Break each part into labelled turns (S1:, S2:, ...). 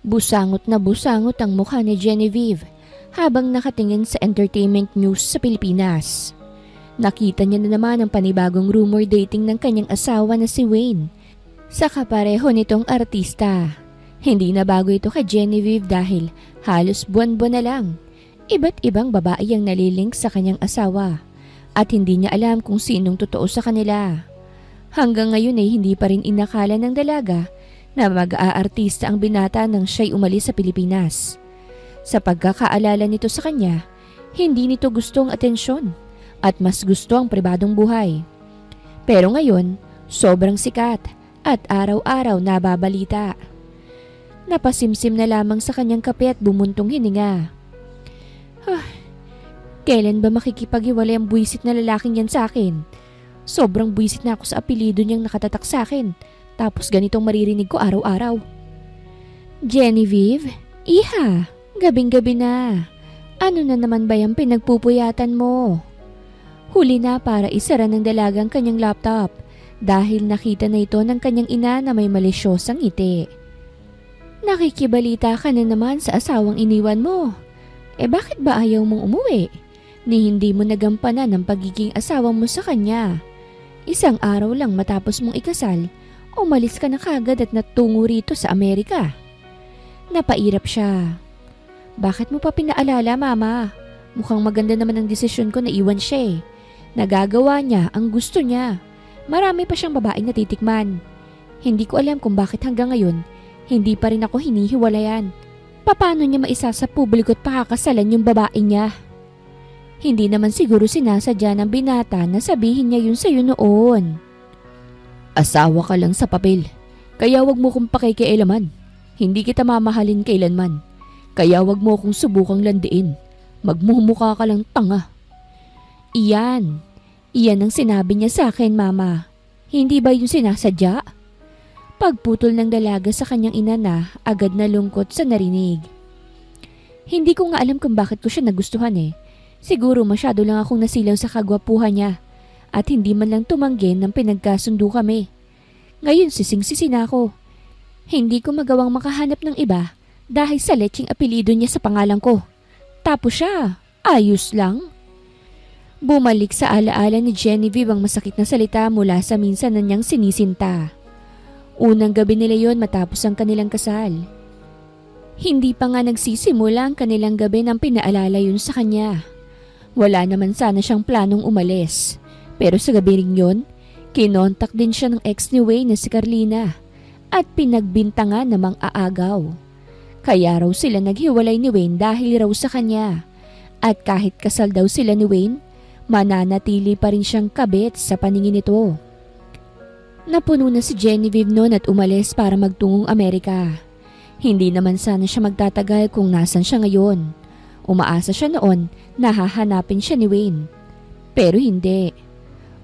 S1: Busangot na busangot ang mukha ni Genevieve habang nakatingin sa entertainment news sa Pilipinas. Nakita niya na naman ang panibagong rumor dating ng kanyang asawa na si Wayne sa kapareho nitong artista. Hindi na bago ito kay Genevieve dahil halos buwan-buwan na lang. Iba't ibang babae ang nalilink sa kanyang asawa at hindi niya alam kung sinong totoo sa kanila. Hanggang ngayon ay hindi pa rin inakala ng dalaga na mag-aartista ang binata nang siya'y umalis sa Pilipinas. Sa pagkakaalala nito sa kanya, hindi nito gusto ang atensyon at mas gusto ang pribadong buhay. Pero ngayon, sobrang sikat at araw-araw nababalita. Napasimsim na lamang sa kanyang kape at bumuntong hininga. Kailan ba makikipaghiwalay ang buwisit na lalaking yan sa akin? Sobrang buwisit na ako sa apelido niyang nakatatak sa akin. Tapos ganitong maririnig ko araw-araw. Genevieve, iha, gabing-gabi na. Ano na naman ba yung pinagpupuyatan mo? Huli na para isara ng dalagang kanyang laptop dahil nakita na ito ng kanyang ina na may malisyosang ngiti. Nakikibalita ka na naman sa asawang iniwan mo. Bakit ba ayaw mong umuwi? Ni hindi mo nagampanan ang pagiging asawa mo sa kanya. Isang araw lang matapos mong ikasal, umalis ka na kagad at natungo rito sa Amerika. Napairap siya. Bakit mo pa pinaalala, Mama? Mukhang maganda naman ang desisyon ko na iwan siya. Nagagawa niya ang gusto niya. Marami pa siyang babaeng natitikman. Hindi ko alam kung bakit hanggang ngayon, hindi pa rin ako hinihiwalayan. Paano niya maisa sa publiko at pakakasalan yung babae niya? Hindi naman siguro sinasadya ng binata na sabihin niya yun sa'yo noon. Asawa ka lang sa papel, kaya wag mo kong pakikialaman. Hindi kita mamahalin kailanman, kaya wag mo kong subukang landiin. Magmumukha ka lang tanga. Iyan ang sinabi niya sa akin, Mama. Hindi ba yun sinasadya? Pagputol ng dalaga sa kanyang ina na agad na lungkot sa narinig. Hindi ko nga alam kung bakit ko siya nagustuhan Siguro masyado lang akong nasilaw sa kagwapuhan niya. At hindi man lang tumanggi ng pinagkasundo kami. Ngayon sising-sisi na ako. Hindi ko magawang makahanap ng iba dahil sa lecheng apelido niya sa pangalan ko. Tapos siya, ayos lang. Bumalik sa alaala ni Genevieve ang masakit na salita mula sa minsan na niyang sinisinta. Unang gabi nila yon matapos ang kanilang kasal. Hindi pa nga nagsisimula ang kanilang gabi nang pinaalala yun sa kanya. Wala naman sana siyang planong umalis. Pero sa gabi rin yun, kinontak din siya ng ex ni Wayne na si Carlina at pinagbintangan na mang-aagaw. Kaya raw sila naghiwalay ni Wayne dahil raw sa kanya. At kahit kasal daw sila ni Wayne, mananatili pa rin siyang kabit sa paningin nito. Napuno na si Genevieve noon at umalis para magtungong Amerika. Hindi naman sana siya magtatagal kung nasan siya ngayon. Umaasa siya noon na hahanapin siya ni Wayne. Pero hindi.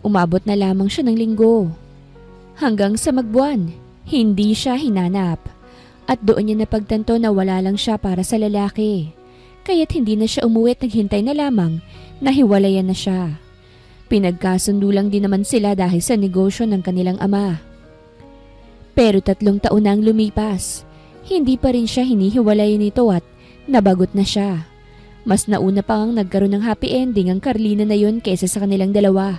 S1: Umabot na lamang siya ng linggo. Hanggang sa magbuwan, hindi siya hinanap. At doon niya napagtanto na wala lang siya para sa lalaki. Kaya't hindi na siya umuwi at naghintay na lamang na hiwalayan na siya. Pinagkasundo lang din naman sila dahil sa negosyo ng kanilang ama. Pero 3 taon na ang lumipas. Hindi pa rin siya hinihiwalayan nito at nabagot na siya. Mas nauna pa ang nagkaroon ng happy ending ang Carlina na yon kaysa sa kanilang dalawa.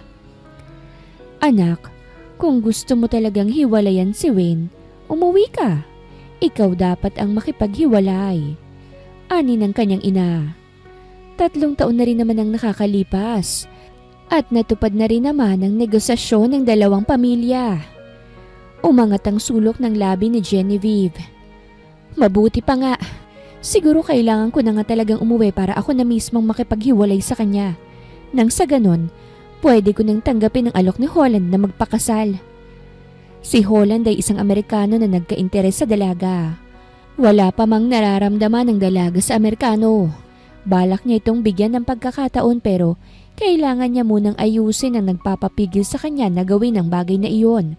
S1: Anak, kung gusto mo talagang hiwalayan si Wayne, umuwi ka. Ikaw dapat ang makipaghiwalay. Ani ng kanyang ina. 3 taon na rin naman ang nakakalipas at natupad na rin naman ang negosasyon ng dalawang pamilya. Umangat ang sulok ng labi ni Genevieve. Mabuti pa nga. Siguro kailangan ko na nga talagang umuwi para ako na mismong makipaghiwalay sa kanya. Nang sa ganon, pwede ko nang tanggapin ang alok ni Holland na magpakasal. Si Holland ay isang Amerikano na nagka-interes sa dalaga. Wala pa mang nararamdaman ng dalaga sa Amerikano. Balak niya itong bigyan ng pagkakataon pero kailangan niya munang ayusin ang nagpapapigil sa kanya na gawin ang bagay na iyon.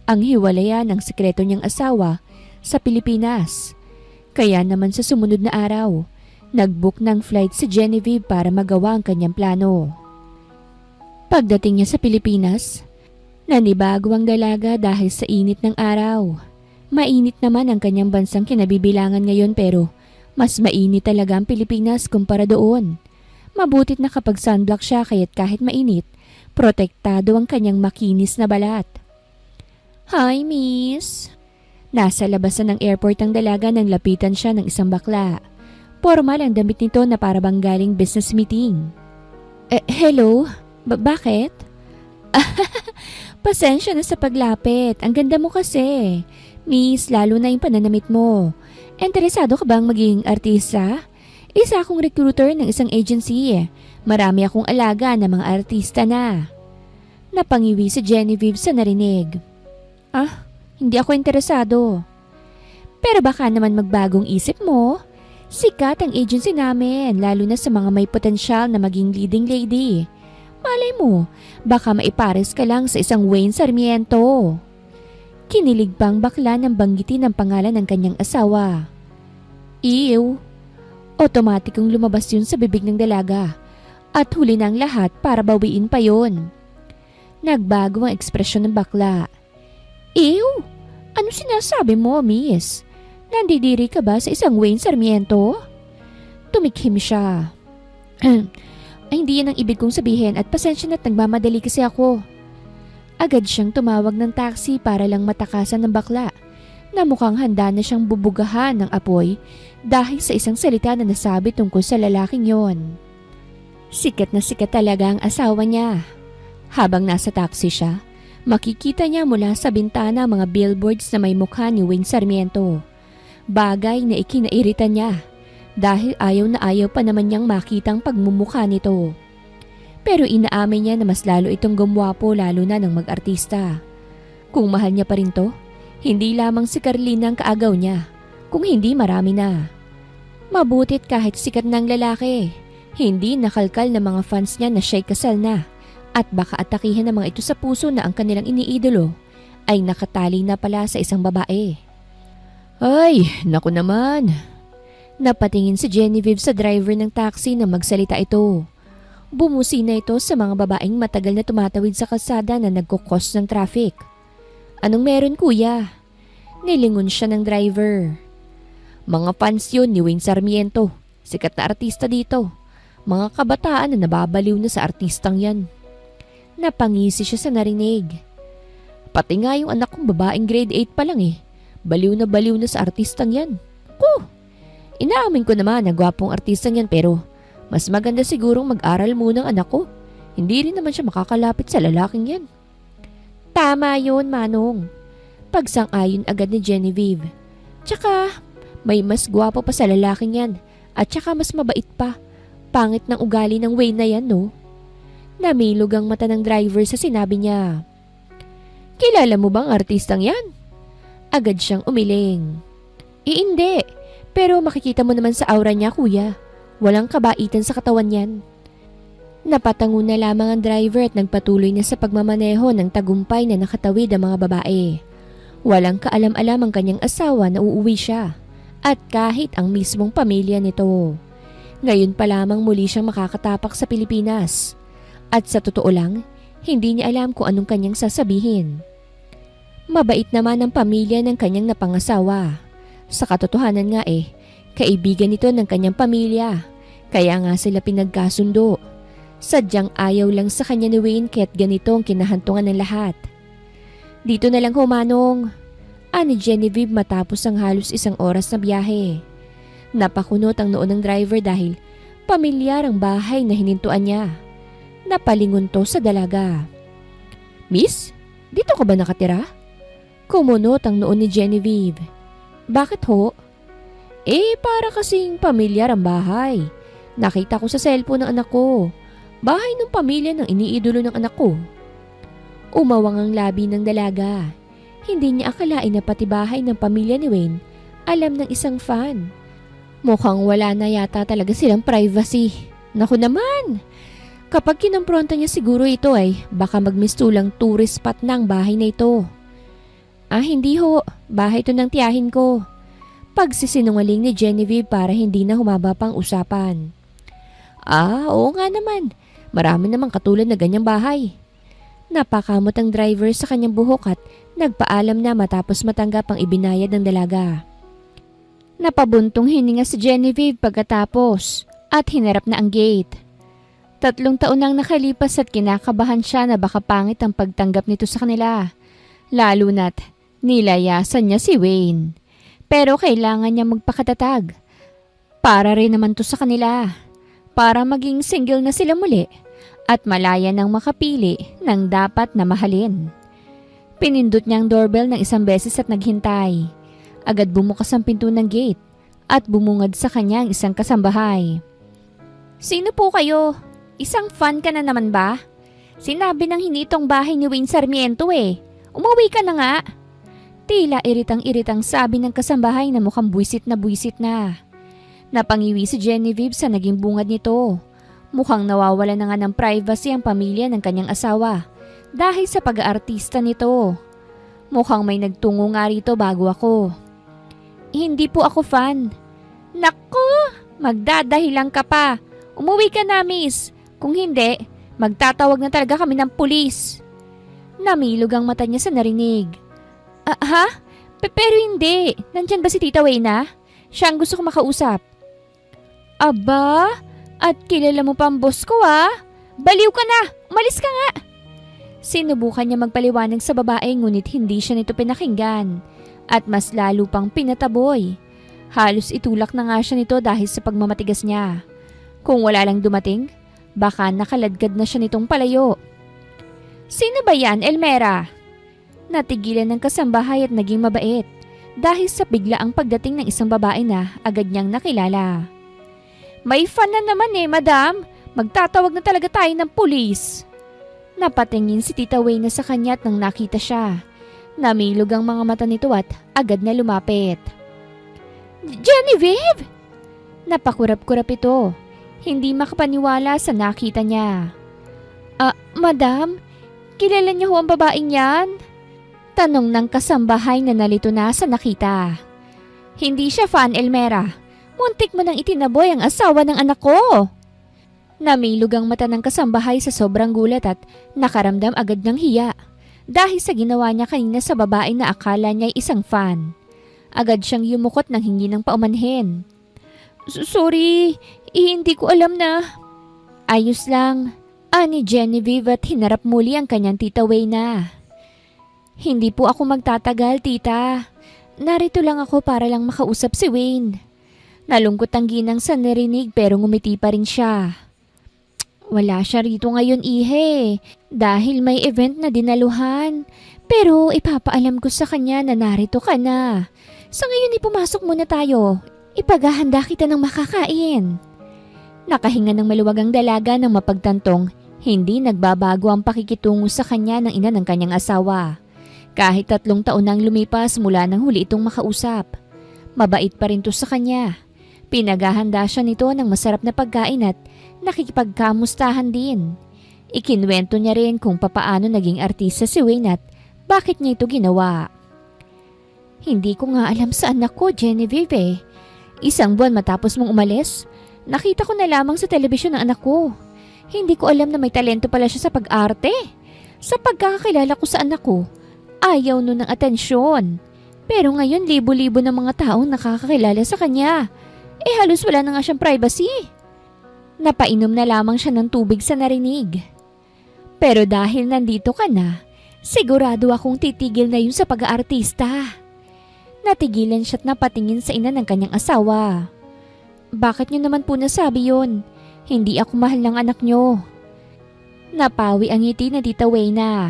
S1: Ang hiwalayan ng sekreto niyang asawa sa Pilipinas. Kaya naman sa sumunod na araw, nag-book ng flight si Genevieve para magawa ang kanyang plano. Pagdating niya sa Pilipinas, Nanibago ang dalaga dahil sa init ng araw. Mainit naman ang kanyang bansang kinabibilangan ngayon pero mas mainit talaga ang Pilipinas kumpara doon. Mabutit na kapag sunblock siya kaya't kahit mainit, protektado ang kanyang makinis na balat. Hi, miss! Nasa labasan ng airport ang dalaga nang lapitan siya ng isang bakla. Formal ang damit nito na para bang galing business meeting. Hello? Bakit? Pasensya na sa paglapit. Ang ganda mo kasi. Miss, lalo na yung pananamit mo. Interesado ka bang maging artista? Isa akong recruiter ng isang agency. Marami akong alaga na mga artista na. Napangiwi si Genevieve sa narinig. Hindi ako interesado. Pero baka naman magbagong isip mo. Sikat ang agency namin, lalo na sa mga may potensyal na maging leading lady. Malay mo, baka maipares ka lang sa isang Wayne Sarmiento. Kinilig pang bakla nang banggitin ang pangalan ng kanyang asawa. Ew! Otomatikong lumabas yun sa bibig ng dalaga at huli ng lahat para bawiin pa yun. Nagbago ang ekspresyon ng bakla. Ew! Ano sinasabi mo, miss? Nandidiri ka ba sa isang Wayne Sarmiento? Tumikhim siya. Ay, hindi yan ang ibig kong sabihin at pasensya na't nagmamadali kasi ako. Agad siyang tumawag ng taxi para lang matakasan ng bakla na mukhang handa na siyang bubugahan ng apoy dahil sa isang salita na nasabi tungkol sa lalaking yon. Sikat na sikat talaga ang asawa niya. Habang nasa taxi siya, makikita niya mula sa bintana mga billboards na may mukha ni Wayne Sarmiento. Bagay na ikinairita niya dahil ayaw na ayaw pa naman niyang makitang pagmumukha nito. Pero inaamin niya na mas lalo itong gumwapo lalo na ng mag-artista. Kung mahal niya pa rin to, hindi lamang si Carlina ang kaagaw niya, kung hindi marami na. Mabutit kahit sikat ng lalaki, hindi nakalkal ng mga fans niya na siya'y kasal na at baka atakihin ng mga ito sa puso na ang kanilang iniidolo ay nakatali na pala sa isang babae. Ay, naku naman. Napatingin si Genevieve sa driver ng taxi na magsalita ito. Bumusi na ito sa mga babaeng matagal na tumatawid sa kalsada na nagkukos ng traffic. Anong meron kuya? Nilingon siya ng driver. Mga fans yun ni Wayne Sarmiento. Sikat na artista dito. Mga kabataan na nababaliw na sa artistang yan. Napangisi siya sa narinig. Pati nga yung anak kong babaeng grade 8 pa lang eh. Baliw na sa artistang yan. Inaamin ko naman na gwapong artistang yan pero mas maganda sigurong mag-aral muna ang anak ko. Hindi rin naman siya makakalapit sa lalaking yan. Tama yun, Manong. Pagsang-ayon agad ni Genevieve. Tsaka may mas gwapo pa sa lalaking yan at tsaka mas mabait pa. Pangit ng ugali ng Wayne na yan, no? Namilog ang mata ng driver sa sinabi niya. Kilala mo bang artistang yan? Agad siyang umiling. Hindi. Pero makikita mo naman sa aura niya, kuya. Walang kabaitan sa katawan niyan. Napatango na lamang ang driver at nagpatuloy na sa pagmamaneho ng tagumpay na nakatawid ang mga babae. Walang kaalam-alam ang kanyang asawa na uuwi siya. At kahit ang mismong pamilya nito. Ngayon pa lamang muli siyang makakatapak sa Pilipinas. At sa totoo lang, hindi niya alam kung anong kanyang sasabihin. Mabait naman ang pamilya ng kanyang napangasawa. Sa katotohanan nga kaibigan ito ng kanyang pamilya. Kaya nga sila pinagkasundo. Sadyang ayaw lang sa kanya ni Wayne kaya't ganito ang kinahantungan ng lahat. Dito na lang Manong. Ani Genevieve matapos ang halos 1 oras na biyahe. Napakunot ang noo ng driver dahil pamilyar ang bahay na hinintuan niya. Napalingon to sa dalaga. Miss, dito ka ba nakatira? Kumunot ang noo ni Genevieve. Bakit ho? Para kasing pamilyar ang bahay. Nakita ko sa cellphone ng anak ko. Bahay ng pamilya ng iniidolo ng anak ko. Umawang ang labi ng dalaga. Hindi niya akalain na pati bahay ng pamilya ni Wayne alam ng isang fan. Mukhang wala na yata talaga silang privacy. Naku naman! Kapag kinompronta niya siguro ito baka magmistulang tourist spot na ang bahay na ito. Hindi ho. Bahay ito ng tiyahin ko. Pagsisinungaling ni Genevieve para hindi na humaba pang usapan. Oo nga naman. Marami namang katulad na ganyang bahay. Napakamot ang driver sa kanyang buhok at nagpaalam na matapos matanggap ang ibinayad ng dalaga. Napabuntong hininga si Genevieve pagkatapos at hinarap na ang gate. 3 taon nang nakalipas at kinakabahan siya na baka pangit ang pagtanggap nito sa kanila. Lalo na't nilayasan niya si Wayne. Pero kailangan niya magpakatatag. Para rin naman to sa kanila. Para maging single na sila muli at malaya nang makapili ng dapat na mahalin. Pinindot niya ang doorbell ng 1 beses at naghintay. Agad bumukas ang pinto ng gate at bumungad sa kanya ang isang kasambahay. "Sino po kayo? Isang fan ka na naman ba? Sinabi ng hinitong bahay ni Wayne Sarmiento eh. Umuwi ka na nga." Tila iritang-iritang sabi ng kasambahay na mukhang buwisit na. Napangiwi si Genevieve sa naging bungad nito. Mukhang nawawala na nga ng privacy ang pamilya ng kanyang asawa dahil sa pag-aartista nito. Mukhang may nagtungo nga rito bago ako. "Hindi po ako fan." "Naku, magdadahilan ka pa. Umuwi ka na, miss. Kung hindi, magtatawag na talaga kami ng pulis." Namilog ang mata niya sa narinig. Ha? Pero hindi. Nandyan ba si Tita Wayna? Siya ang gusto ko makausap." "Aba, at kilala mo pa ang boss ko ah. Baliw ka na! Umalis ka nga!" Sinubukan niya magpaliwanag sa babae ngunit hindi siya nito pinakinggan at mas lalo pang pinataboy. Halos itulak na nga siya nito dahil sa pagmamatigas niya. Kung wala lang dumating, baka nakaladkad na siya nitong palayo. "Sino ba yan, Elmera?" Natigilan ng kasambahay at naging mabait dahil sa biglaang pagdating ng isang babae na agad niyang nakilala. "May fan na naman eh, madam. Magtatawag na talaga tayo ng pulis." Napatingin si Tita Wayna sa kanya at nang nakita siya, namilog ang mga mata nito at agad na lumapit. "Genevieve!" Napakurap-kurap ito. Hindi makapaniwala sa nakita niya. Madam, kilala niyo ho ang babaeng yan?" Tanong ng kasambahay na nalito na sa nakita. "Hindi siya fan, Elmera. Muntik mo nang itinaboy ang asawa ng anak ko." Namilog ang mata ng kasambahay sa sobrang gulat at nakaramdam agad ng hiya dahil sa ginawa niya kanina sa babae na akala niya'y isang fan. Agad siyang yumukot ng hingi ng paumanhin. Sorry, hindi ko alam na." "Ayos lang," ani Genevieve at hinarap muli ang kanyang Tita Wayna. "Hindi po ako magtatagal, tita. Narito lang ako para lang makausap si Wayne." Nalungkot ang ginang sa narinig pero ngumiti pa rin siya. "Wala siya rito ngayon, ihe, dahil may event na dinaluhan. Pero ipapaalam ko sa kanya na narito ka na. Sa ngayon pumasok muna tayo. Ipaghahanda kita ng makakain." Nakahinga ng maluwag ang dalaga nang mapagtantong hindi nagbabago ang pakikitungo sa kanya ng ina ng kanyang asawa. Kahit 3 taon nang lumipas mula nang huli itong makausap. Mabait pa rin to sa kanya. Pinaghahanda siya nito ng masarap na pagkain at nakikipagkamustahan din. Ikinwento niya rin kung papaano naging artista si Wayne at bakit niya ito ginawa. "Hindi ko nga alam sa anak ko, Genevieve eh. 1 buwan matapos mong umalis, nakita ko na lamang sa telebisyon ang anak ko. Hindi ko alam na may talento pala siya sa pag-arte. Sa pagkakakilala ko sa anak ko, ayaw nun ng atensyon. Pero ngayon libo-libo ng mga taong nakakakilala sa kanya. Halos wala na nga siyang privacy." Napainom na lamang siya ng tubig sa narinig. "Pero dahil nandito ka na, sigurado akong titigil na yun sa pag-aartista." Natigilan siya at napatingin sa ina ng kanyang asawa. "Bakit niyo naman po nasabi yun? Hindi ako mahal ng anak niyo." Napawi ang ngiti na Tita Wayna.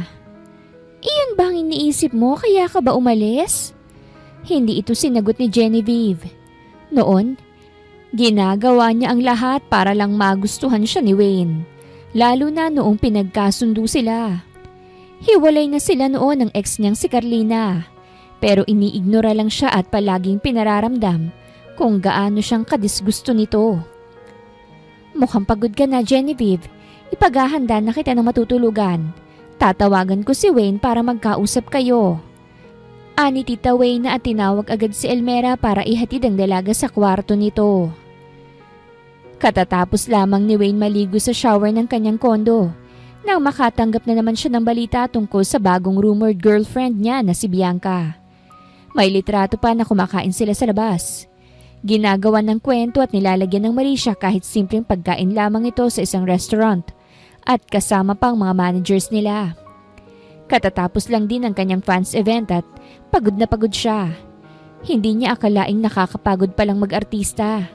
S1: "Iyon ba ang iniisip mo kaya ka ba umalis?" Hindi ito sinagot ni Genevieve. Noon, ginagawa niya ang lahat para lang magustuhan siya ni Wayne. Lalo na noong pinagkasundo sila. Hiwalay na sila noon ng ex niyang si Carlina. Pero iniignora lang siya at palaging pinararamdam kung gaano siyang kadisgusto nito. "Mukhang pagod ka na, Genevieve. Ipaghahanda na kita ng matutulugan. Tatawagan ko si Wayne para magkausap kayo." Ani Tita Wayna at tinawag agad si Elmera para ihatid ang dalaga sa kwarto nito. Katatapos lamang ni Wayne maligo sa shower ng kanyang kondo, nang makatanggap na naman siya ng balita tungkol sa bagong rumored girlfriend niya na si Bianca. May litrato pa na kumakain sila sa labas. Ginagawan ng kwento at nilalagyan ng Marisha kahit simpleng pagkain lamang ito sa isang restaurant at kasama pang mga managers nila. Katatapos lang din ang kanyang fans event at pagod na pagod siya. Hindi niya akalaing nakakapagod palang mag-artista.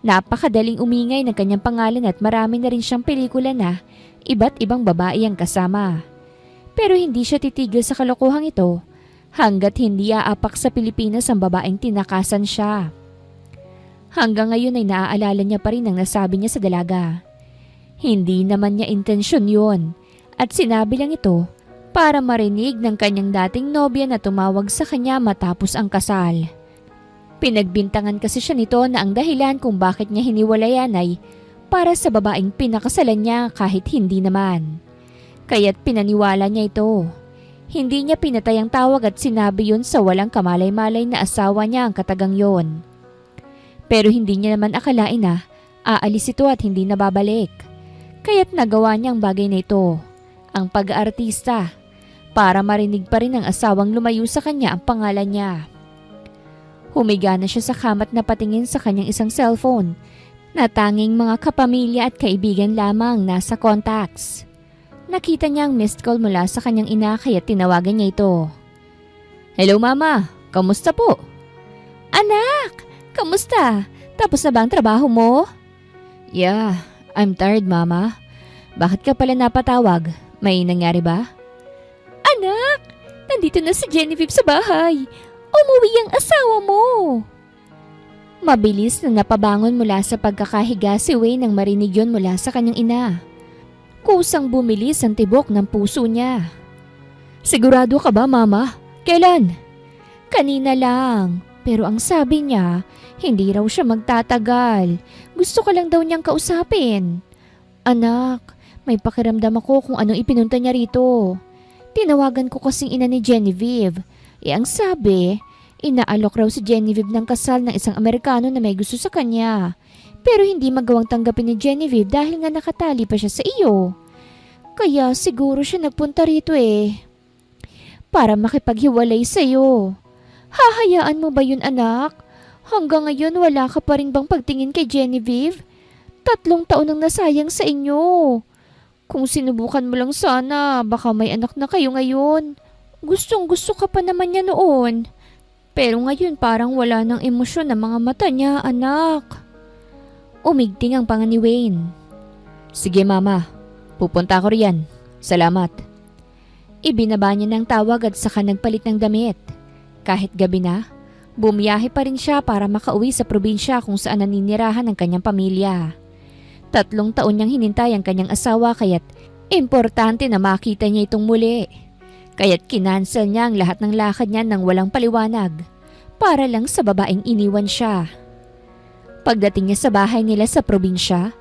S1: Napakadaling umingay ng kanyang pangalan at marami na rin siyang pelikula na iba't ibang babae ang kasama. Pero hindi siya titigil sa kalokohang ito hanggat hindi aapak sa Pilipinas ang babaeng tinakasan siya. Hanggang ngayon ay naaalala niya pa rin ang nasabi niya sa dalaga. Hindi naman niya intensyon yun at sinabi lang ito para marinig ng kanyang dating nobya na tumawag sa kanya matapos ang kasal. Pinagbintangan kasi siya nito na ang dahilan kung bakit niya hiniwalayan ay para sa babaeng pinakasalan niya kahit hindi naman. Kaya't pinaniwala niya ito. Hindi niya pinatay ang tawag at sinabi yun sa walang kamalay-malay na asawa niya ang katagang yon. Pero hindi niya naman akalain na aalis ito at hindi na babalik. Kaya't nagawa niya ang bagay na ito, ang pag-aartista, para marinig pa rin ng asawang lumayo sa kanya ang pangalan niya. Humiga na siya sa kamat na patingin sa kanyang isang cellphone na tanging mga kapamilya at kaibigan lamang nasa contacts. Nakita niya ang missed call mula sa kanyang ina kaya tinawagan niya ito. "Hello mama, kamusta po?" "Anak, kamusta? Tapos na ba ang trabaho mo?" "Yeah, I'm tired mama. Bakit ka pala napatawag? May nangyari ba?" "Anak, nandito na si Genevieve sa bahay. Umuwi ang asawa mo." Mabilis na napabangon mula sa pagkakahiga si Wayne nang marinig yon mula sa kanyang ina. Kusang bumilis ang tibok ng puso niya. "Sigurado ka ba mama? Kailan?" "Kanina lang. Pero ang sabi niya, hindi raw siya magtatagal. Gusto ka lang daw niyang kausapin." "Anak, may pakiramdam ako kung anong ipinunta niya rito. Tinawagan ko kasing ina ni Genevieve. Ang sabi, inaalok raw si Genevieve ng kasal ng isang Amerikano na may gusto sa kanya. Pero hindi magawang tanggapin ni Genevieve dahil nga nakatali pa siya sa iyo. Kaya siguro siya nagpunta rito para makipaghiwalay sa iyo. Hahayaan mo ba yun anak? Hanggang ngayon wala ka pa rin bang pagtingin kay Genevieve? 3 taon ang nasayang sa inyo. Kung sinubukan mo lang sana, baka may anak na kayo ngayon. Gustong gusto ka pa naman niya noon. Pero ngayon parang wala ng emosyon ng mga mata niya, anak." Umigting ang panga ni Wayne. "Sige mama, pupunta ako riyan. Salamat." Ibinaba niya ng tawag at saka nagpalit ng damit. Kahit gabi na, bumiyahe pa rin siya para makauwi sa probinsya kung saan naninirahan ang kanyang pamilya. 3 taon niyang hinintay ang kanyang asawa kaya't importante na makita niya itong muli. Kaya't kinansel niya ang lahat ng lakad niya nang walang paliwanag para lang sa babaeng iniwan siya. Pagdating niya sa bahay nila sa probinsya,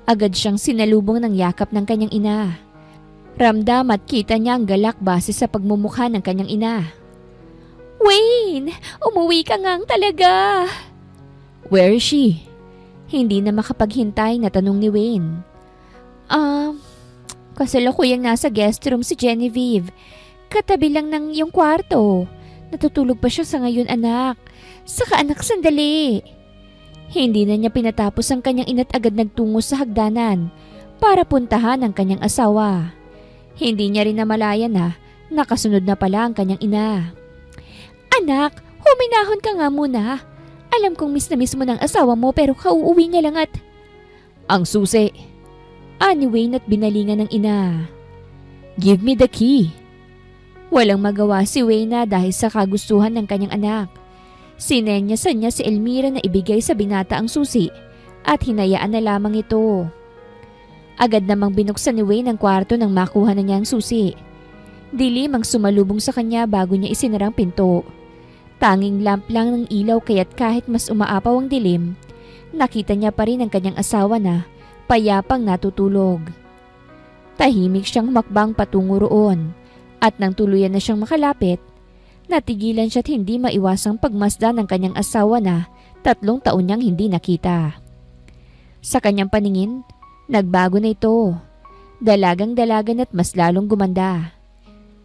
S1: agad siyang sinalubong ng yakap ng kanyang ina. Ramdam at kita niya ang galak base sa pagmumukha ng kanyang ina. "Wayne, umuwi ka ngang talaga." "Where is she?" Hindi na makapaghintay na tanong ni Wayne. Kasalukuyang nasa guest room si Genevieve. Katabi lang ng iyong kwarto. Natutulog pa siya sa ngayon anak. Saka anak sandali." Hindi na niya pinatapos ang kanyang ina't agad nagtungo sa hagdanan para puntahan ang kanyang asawa. Hindi niya rin namalayan na nakasunod na pala ang kanyang ina. "Anak, huminahon ka nga muna. Alam kong miss na miss mo ng asawa mo pero kauuwi niya lang at..." "Ang susi." Ani Wayne at binalingan ng ina. "Give me the key." Walang magawa si Wayne dahil sa kagustuhan ng kanyang anak. Sinenyasan niya si Elmira na ibigay sa binata ang susi at hinayaan na lamang ito. Agad namang binuksan ni Wayne ang kwarto nang makuha na niya ang susi. Dilim ang sumalubong sa kanya bago niya isinarang pinto. Tanging lamp lang ng ilaw kaya't kahit mas umaapaw ang dilim, nakita niya pa rin ang kanyang asawa na payapang natutulog. Tahimik siyang humakbang patungo roon. At nang tuluyan na siyang makalapit, natigilan siya't hindi maiwasang pagmasdan ng kanyang asawa na 3 taon niyang hindi nakita. Sa kanyang paningin, nagbago na ito. Dalagang-dalagan at mas lalong gumanda.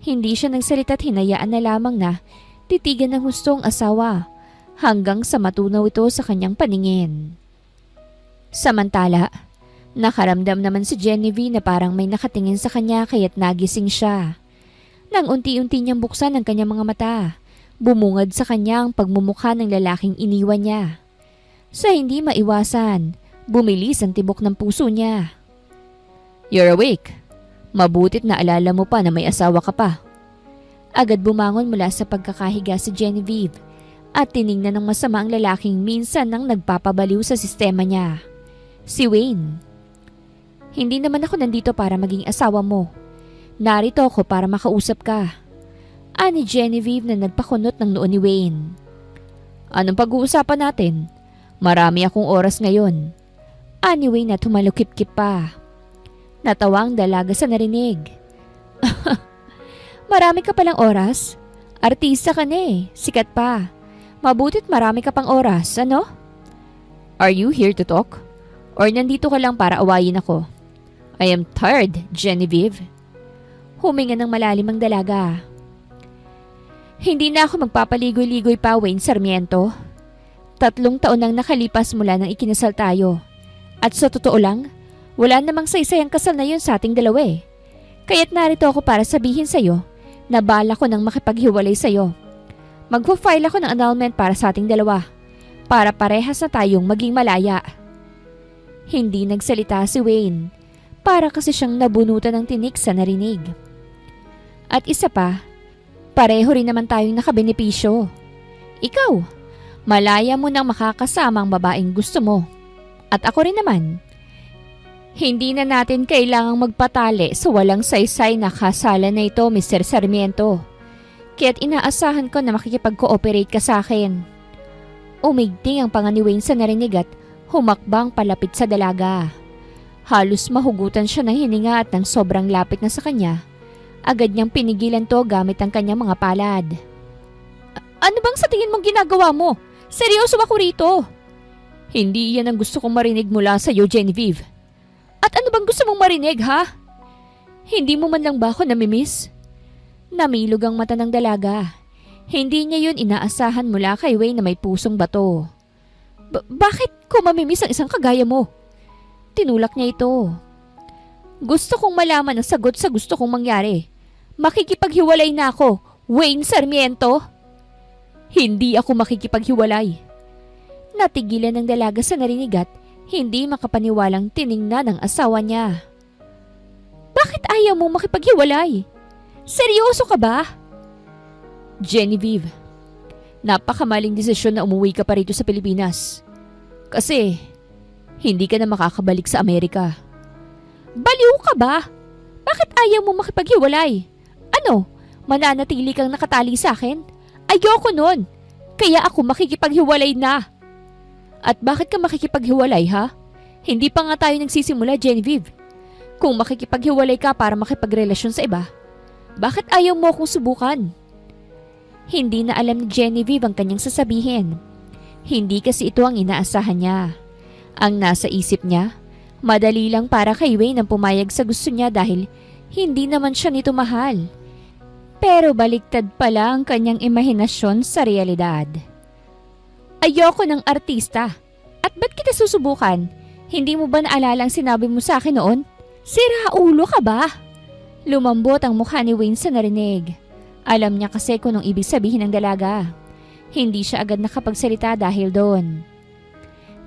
S1: Hindi siya nagsalita at hinayaan na lamang na titigan ng husto ang asawa hanggang sa matunaw ito sa kanyang paningin. Samantala, nakaramdam naman si Genevieve na parang may nakatingin sa kanya kaya't nagising siya. Nang unti-unti niyang buksan ang kanyang mga mata, bumungad sa kanya ang pagmumukha ng lalaking iniwan niya. Sa hindi maiwasan, bumilis ang tibok ng puso niya. "You're awake. Mabutit na alala mo pa na may asawa ka pa." Agad bumangon mula sa pagkakahiga si Genevieve at tiningnan ng masama ang lalaking minsan nang nagpapabaliw sa sistema niya. Si Wayne. "Hindi naman ako nandito para maging asawa mo. Narito ako para makausap ka." Ani Genevieve na nagpakunot ng noo ni Wayne. "Anong pag-uusapan natin? Marami akong oras ngayon." Ani Wayne na tumalukip-kip pa. Natawa ang dalaga sa narinig. "Marami ka palang oras? Artista ka na eh, sikat pa. Mabutit marami ka pang oras, ano? Are you here to talk? Or nandito ka lang para awayin ako? I am tired, Genevieve." Huminga ng malalim ang dalaga. "Hindi na ako magpapaligoy-ligoy pa, Wayne Sarmiento. 3 taon nang nakalipas mula nang ikinasal tayo. At sa totoo lang, wala namang saysay ang kasal na yun sa ating dalawa eh. Kaya't narito ako para sabihin sa'yo na bala ko nang makipaghiwalay sa'yo. Magpo-file ako ng annulment para sa ating dalawa, para parehas na tayong maging malaya." Hindi nagsalita si Wayne, para kasi siyang nabunutan ng tinik sa narinig. At isa pa, pareho rin naman tayong nakabenepisyo. Ikaw, malaya mo nang makakasama ang babaeng gusto mo. At ako rin naman. Hindi na natin kailangang magpatali sa walang saysay na kasalan na ito, Mr. Sarmiento. Kaya't inaasahan ko na makikipag-cooperate ka sa akin. Umigting ang panga ni Wayne sa narinig at humakbang palapit sa dalaga. Halos mahugutan siya ng hininga at nang sobrang lapit na sa kanya, agad niyang pinigilan to gamit ang kanyang mga palad. "Ano bang sa tingin mong ginagawa mo? Seryoso ako rito." "Hindi yan ang gusto kong marinig mula sa iyo, Genevieve." "At ano bang gusto mong marinig, ha? Hindi mo man lang ba ako namimiss?" Namilog ang mata ng dalaga. Hindi niya yun inaasahan mula kay Wayne na may pusong bato. Bakit ko mamimiss ang isang kagaya mo?" Tinulak niya ito. "Gusto kong malaman ang sagot sa gusto kong mangyari. Makikipaghiwalay na ako, Wayne Sarmiento." "Hindi ako makikipaghiwalay." Natigilan ng dalaga sa narinig at hindi makapaniwalang tiningnan ng asawa niya. "Bakit ayaw mo makipaghiwalay? Seryoso ka ba?" "Genevieve, napakamaling desisyon na umuwi ka pa rito sa Pilipinas. Kasi hindi ka na makakabalik sa Amerika." "Baliw ka ba? Bakit ayaw mo makipaghiwalay? Ano, mananatili kang nakatali sa akin? Ayoko nun. Kaya ako makikipaghiwalay na." "At bakit ka makikipaghiwalay, ha? Hindi pa nga tayo nagsisimula, Genevieve. Kung makikipaghiwalay ka para makipagrelasyon sa iba, bakit ayaw mo akong subukan?" Hindi na alam ni Genevieve ang kanyang sasabihin. Hindi kasi ito ang inaasahan niya. Ang nasa isip niya, madali lang para kay Wayne ang pumayag sa gusto niya dahil hindi naman siya nito mahal. Pero baliktad pala ang kanyang imahinasyon sa realidad. "Ayoko ng artista. At ba't kita susubukan? Hindi mo ba naalala ang sinabi mo sa akin noon? Sira ulo ka ba?" Lumambot ang mukha ni Wayne sa narinig. Alam niya kasi kung anong ibig sabihin ng dalaga. Hindi siya agad nakapagsalita dahil doon.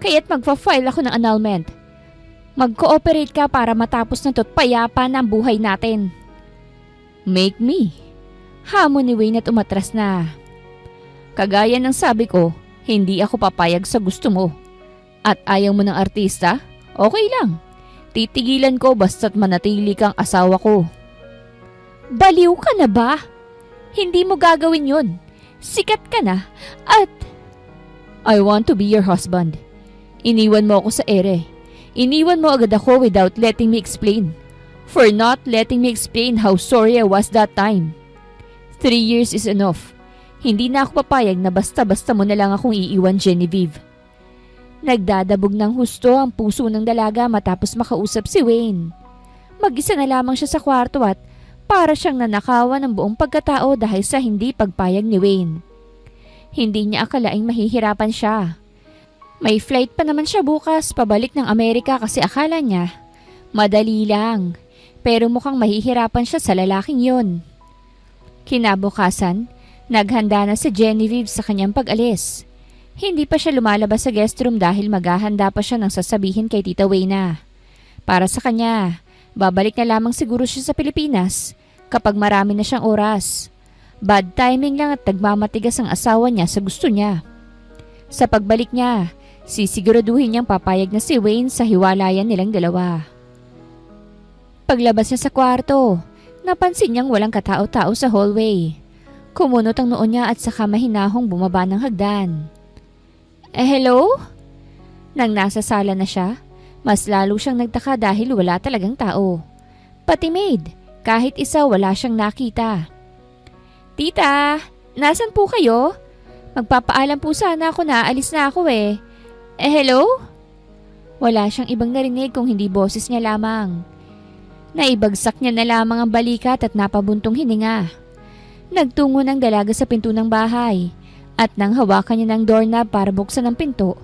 S1: "Kaya't magpa-file ako ng annulment. Mag-cooperate ka para matapos na to't payapa na ang buhay natin." "Make me." Hamon ni Wayne at umatras na. "Kagaya ng sabi ko, hindi ako papayag sa gusto mo. At ayaw mo ng artista? Okay lang. Titigilan ko basta't manatili kang asawa ko." "Baliw ka na ba? Hindi mo gagawin yun. Sikat ka na at..." "I want to be your husband. Iniwan mo ako sa ere. Iniwan mo agad ako without letting me explain. For not letting me explain how sorry I was that time. 3 years is enough. Hindi na ako papayag na basta-basta mo na lang akong iiwan, Genevieve." Nagdadabog ng husto ang puso ng dalaga matapos makausap si Wayne. Mag-isa na lamang siya sa kwarto at para siyang nanakawan ng buong pagkatao dahil sa hindi pagpayag ni Wayne. Hindi niya akalaing mahihirapan siya. May flight pa naman siya bukas pabalik ng Amerika kasi akala niya madali lang. Pero mukhang mahihirapan siya sa lalaking yon. Kinabukasan, naghanda na si Genevieve sa kanyang pag-alis. Hindi pa siya lumalabas sa guest room dahil maghahanda pa siya ng sasabihin kay Tita Wayna. Para sa kanya, babalik na lamang siguro siya sa Pilipinas kapag marami na siyang oras. Bad timing lang at nagmamatigas ang asawa niya sa gusto niya. Sa pagbalik niya, sisiguraduhin niyang papayag na si Wayne sa hiwalayan nilang dalawa. Paglabas niya sa kwarto, napansin niyang walang katao-tao sa hallway. Kumunot ang noo niya at saka mahinahong bumaba ng hagdan. Hello? Nang nasa sala na siya, mas lalo siyang nagtaka dahil wala talagang tao. Pati maid, kahit isa wala siyang nakita. Tita, nasan po kayo? Magpapaalam po sana ako na aalis na ako eh. Hello? Wala siyang ibang narinig kung hindi boses niya lamang. Naibagsak niya na lamang ang balikat at napabuntong hininga. Nagtungo ng dalaga sa pinto ng bahay at nang hawakan niya ng doorknob para buksan ang pinto,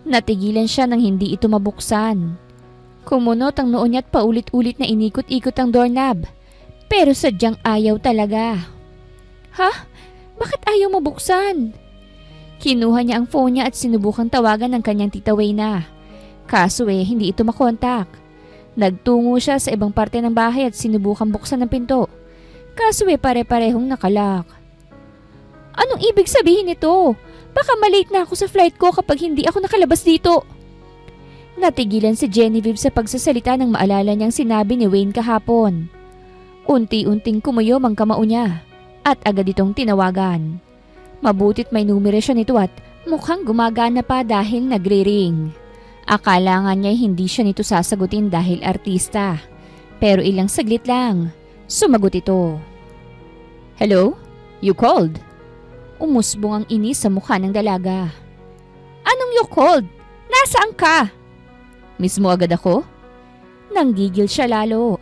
S1: natigilan siya nang hindi ito mabuksan. Kumunot ang noo niya at paulit-ulit na inikot-ikot ang doorknob, pero sadyang ayaw talaga. Ha? Bakit ayaw mabuksan? Kinuha niya ang phone niya at sinubukang tawagan ng kanyang Tita Wayna. Kaso hindi ito makontak. Nagtungo siya sa ibang parte ng bahay at sinubukang buksan ang pinto. Kaso pare-parehong nakalak. Anong ibig sabihin nito? Baka malate na ako sa flight ko kapag hindi ako nakalabas dito. Natigilan si Genevieve sa pagsasalita nang maalala niyang sinabi ni Wayne kahapon. Unti-unting kumuyom ang kamao niya at agad itong tinawagan. Mabutit may numero siya nito at mukhang gumagana pa dahil nagre-ring. Akala nga niya hindi siya nito sasagutin dahil artista. Pero ilang saglit lang, sumagot ito. Hello? You called? Umusbong ang inis sa mukha ng dalaga. Anong you called? Nasaan ka? Miss mo agad ako? Nanggigil siya lalo.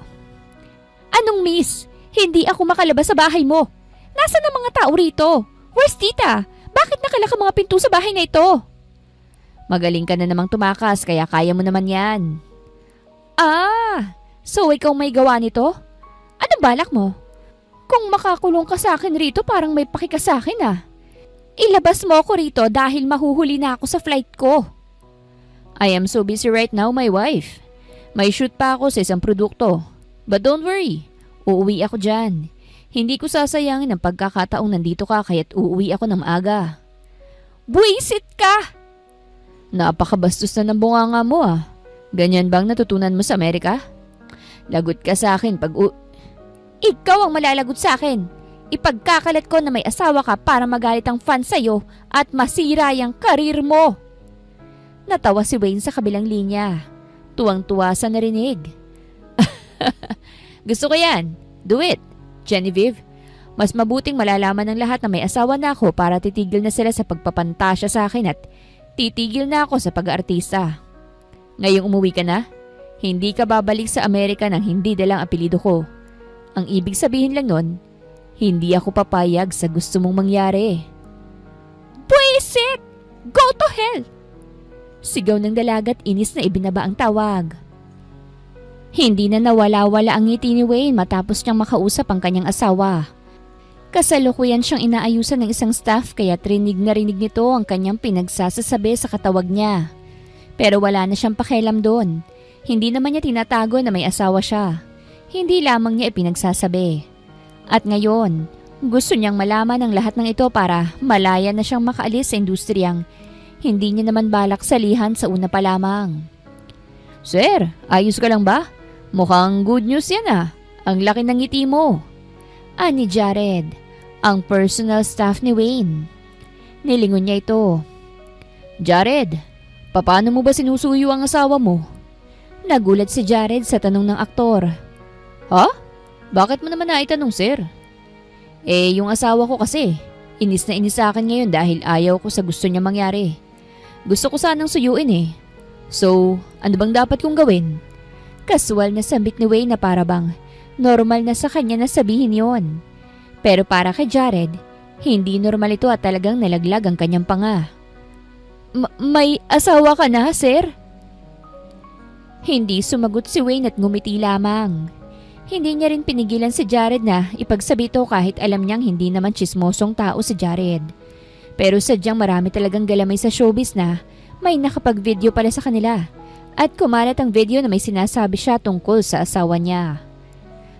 S1: Anong miss? Hindi ako makalabas sa bahay mo. Nasaan ang mga tao rito? Where's tita? Bakit nakalak ang mga pinto sa bahay na ito? Magaling ka na namang tumakas kaya kaya mo naman yan. So ikaw may gawa nito? Anong balak mo? Kung makakulong ka sa akin rito parang may paki ka sa akin ah. Ilabas mo ako rito dahil mahuhuli na ako sa flight ko. I am so busy right now, my wife. May shoot pa ako sa isang produkto. But don't worry, uuwi ako dyan. Hindi ko sasayangin ang pagkakataong nandito ka kaya't uuwi ako ng maaga. Buwisit ka! Napakabastos na ng bunganga mo ah. Ganyan bang natutunan mo sa Amerika? Lagot ka sa akin pag Ikaw ang malalagot sa akin. Ipagkakalat ko na may asawa ka para magalit ang fan sa'yo at masira yung karir mo. Natawa si Wayne sa kabilang linya. Tuwang-tuwa sa narinig. Gusto ko yan. Do it, Genevieve. Mas mabuting malalaman ng lahat na may asawa na ako para titigil na sila sa pagpapantasya sa akin at titigil na ako sa pag-aartista. Ngayong umuwi ka na, hindi ka babalik sa Amerika nang hindi dalang apelido ko. Ang ibig sabihin lang nun, hindi ako papayag sa gusto mong mangyari. Buisit! Go to hell! Sigaw ng dalaga at inis na ibinaba ang tawag. Hindi na nawala-wala ang ngiti ni Wayne matapos niyang makausap ang kanyang asawa. Kasalukuyan siyang inaayusan ng isang staff kaya trinig na rinig nito ang kanyang pinagsasasabi sa katawag niya. Pero wala na siyang pakialam doon. Hindi naman niya tinatago na may asawa siya. Hindi lamang niya ipinagsasabi. At ngayon, gusto niyang malaman ang lahat ng ito para malaya na siyang makaalis sa industriyang hindi niya naman balak salihan sa una pa lamang. Sir, ayos ka lang ba? Mukhang good news yan ah. Ang laki ng ngiti mo. Ani Jared, ang personal staff ni Wayne. Nilingon niya ito. Jared, paano mo ba sinusuyo ang asawa mo? Nagulat si Jared sa tanong ng aktor. Ha? Bakit mo naman naitanong, sir? Yung asawa ko kasi, inis na inis sa akin ngayon dahil ayaw ko sa gusto niya mangyari. Gusto ko sanang suyuin eh. So, ano bang dapat kong gawin? Casual na sambit ni Wayne na parabang normal na sa kanya na sabihin yon. Pero para kay Jared, hindi normal ito at talagang nalaglag ang kanyang panga. May asawa ka na, sir? Hindi sumagot si Wayne at ngumiti lamang. Hindi niya rin pinigilan si Jared na ipagsabi ito kahit alam niyang hindi naman tsismosong tao si Jared. Pero sadyang marami talagang galamay sa showbiz na may nakapag-video pala sa kanila at kumalat ang video na may sinasabi siya tungkol sa asawa niya.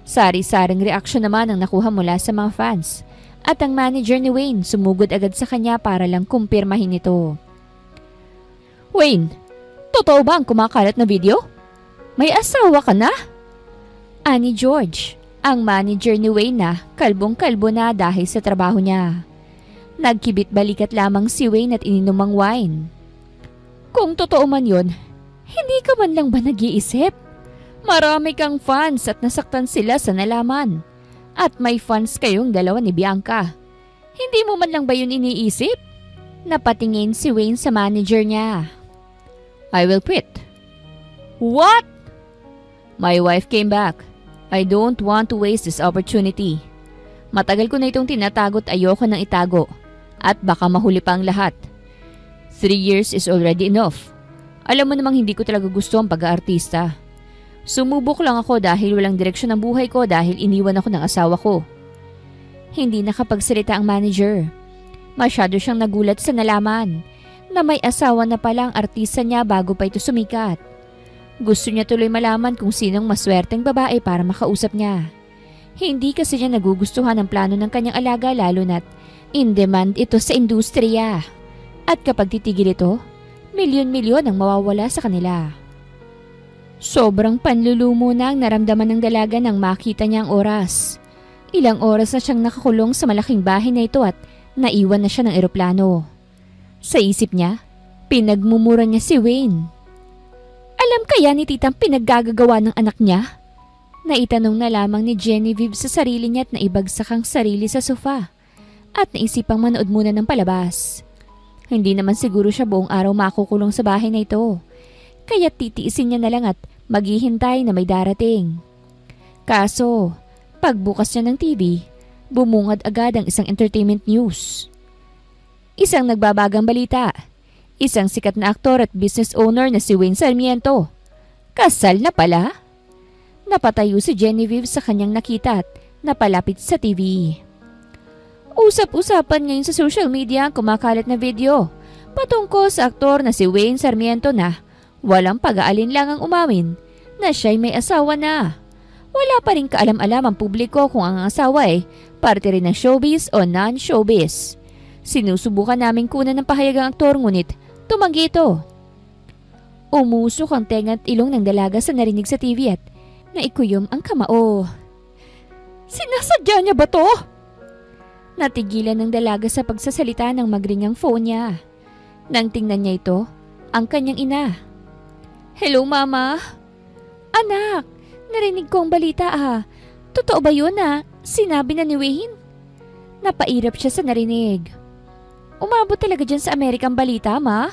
S1: Sari-saring reaksyon naman ang nakuha mula sa mga fans at ang manager ni Wayne sumugod agad sa kanya para lang kumpirmahin ito. Wayne, totoo ba ang kumakalat na video? May asawa ka na? Ani George, ang manager ni Wayne na kalbong-kalbo na dahil sa trabaho niya. Nagkibit balikat lamang si Wayne at ininom ang wine. Kung totoo man yon, hindi ka man lang ba nag-iisip? Marami kang fans at nasaktan sila sa nalaman. At may fans kayong dalawa ni Bianca. Hindi mo man lang ba yun iniisip? Napatingin si Wayne sa manager niya. I will quit. What? My wife came back. I don't want to waste this opportunity. Matagal ko na itong tinatago at ayoko nang itago. At baka mahuli pa ang lahat. 3 years is already enough. Alam mo namang hindi ko talaga gusto ang pag-aartista. Sumubok lang ako dahil walang direksyon ang buhay ko dahil iniwan ako ng asawa ko. Hindi nakapagsalita ang manager. Masyado siyang nagulat sa nalaman na may asawa na pala ang artista niya bago pa ito sumikat. Gusto niya tuloy malaman kung sinong maswerteng babae para makausap niya. Hindi kasi niya nagugustuhan ang plano ng kanyang alaga lalo na't in demand ito sa industriya. At kapag titigil ito, milyon-milyon ang mawawala sa kanila. Sobrang panlulumo na ang naramdaman ng dalaga nang makita niya ang oras. Ilang oras na siyang nakakulong sa malaking bahay na ito at naiwan na siya ng eroplano. Sa isip niya, pinagmumura niya si Wayne. Alam kaya ni titang pinaggagawa ng anak niya? Naitanong na lamang ni Genevieve sa sarili niya at naibagsak ang sarili sa sofa at naisipang manood muna ng palabas. Hindi naman siguro siya buong araw makukulong sa bahay na ito. Kaya titiisin niya na lang at maghihintay na may darating. Kaso, pagbukas niya ng TV, bumungad agad ang isang entertainment news. Isang nagbabagang balita. Isang sikat na aktor at business owner na si Wayne Sarmiento. Kasal na pala? Napatayo si Genevieve sa kanyang nakita at napalapit sa TV. Usap-usapan ngayon sa social media ang kumakalat na video patungkol sa aktor na si Wayne Sarmiento na walang pag-aalinlang ang umamin na siya'y may asawa na. Wala pa rin kaalam-alam ang publiko kung ang asawa ay parte rin ng showbiz o non-showbiz. Sinusubukan naming kunan ng pahayag ang aktor ngunit tumanggi ito. Umusok ang tenga at ilong ng dalaga sa narinig sa TV at naikuyom ang kamao. Sinasadya niya ba to? Natigilan ng dalaga sa pagsasalita ng magring ang phone niya. Nang tingnan niya ito, ang kanyang ina. Hello, Mama? Anak, narinig ko ang balita Totoo ba yun sinabi na ni Wayne? Napairap siya sa narinig. Umabot talaga dyan sa Amerikang balita, Ma?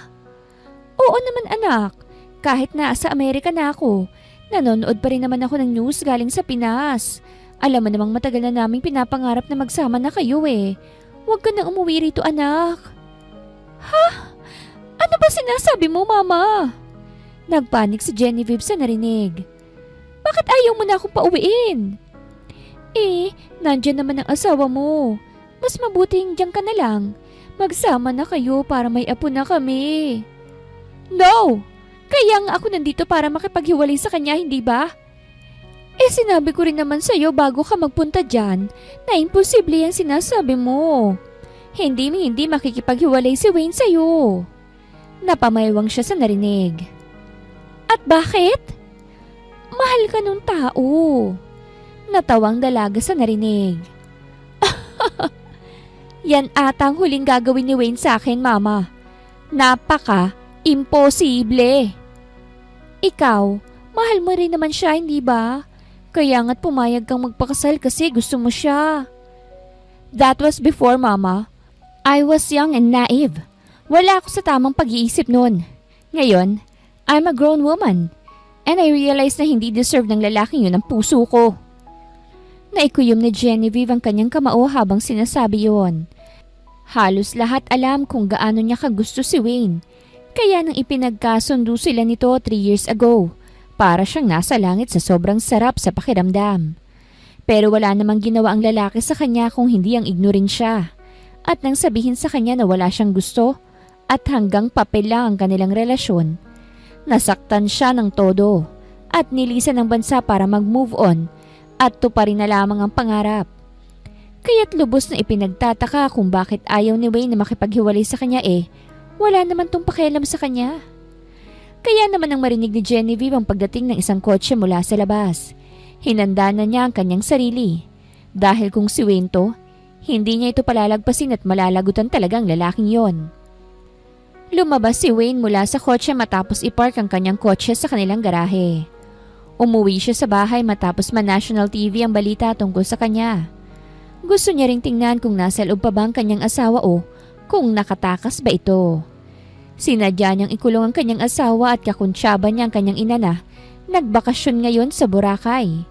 S1: Oo naman, anak. Kahit nasa Amerika na ako, nanonood pa rin naman ako ng news galing sa Pinas. Alam mo namang matagal na naming pinapangarap na magsama na kayo Huwag ka nang umuwi rito, anak. Ha? Ano ba sinasabi mo, Mama? Nagpanik si Genevieve sa narinig. Bakit ayaw mo na akong pauwiin? Nandyan naman ang asawa mo. Mas mabuting diyan ka na lang. Magsama na kayo para may apo na kami. No! Kaya nga ako nandito para makipaghiwalay sa kanya, hindi ba? Sinabi ko rin naman sa'yo bago ka magpunta dyan na imposible yung sinasabi mo. Hindi makikipaghiwalay si Wayne sa'yo. Napamaywang siya sa narinig. At bakit? Mahal ka nung tao. Natawang dalaga sa narinig. Yan ata ang huling gagawin ni Wayne sa akin, Mama. Imposible. Ikaw, mahal mo rin naman siya, hindi ba? Kaya nga't pumayag kang magpakasal kasi gusto mo siya. That was before, Mama. I was young and naive. Wala ako sa tamang pag-iisip noon. Ngayon, I'm a grown woman. And I realized na hindi deserve ng lalaking yun ang puso ko. Naikuyom ni Genevieve ang kanyang kamao habang sinasabi yon. Halos lahat alam kung gaano niya kagusto si Wayne. Kaya nang ipinagkasundo sila nito 3 years ago, para siyang nasa langit sa sobrang sarap sa pakiramdam. Pero wala namang ginawa ang lalaki sa kanya kung hindi ang ignorin siya. At nang sabihin sa kanya na wala siyang gusto at hanggang papel lang ang kanilang relasyon, nasaktan siya ng todo at nilisan ng bansa para mag-move on at tuparin na lamang ang pangarap. Kaya't lubos na ipinagtataka kung bakit ayaw ni Wayne na makipaghiwalay sa kanya wala naman tong pakialam sa kanya. Kaya naman nang marinig ni Genevieve ang pagdating ng isang kotse mula sa labas, hinanda na niya ang kanyang sarili. Dahil kung si Wayne to, hindi niya ito palalagpasin at malalagutan talagang lalaking yon. Lumabas si Wayne mula sa kotse matapos ipark ang kanyang kotse sa kanilang garahe. Umuwi siya sa bahay matapos ma-national TV ang balita tungkol sa kanya. Gusto niya ring tingnan kung nasa loob pa ba ang kanyang asawa o kung nakatakas ba ito. Sinadya niyang ikulong ang kanyang asawa at kakuntsaba niya ang kanyang ina na nagbakasyon ngayon sa Boracay.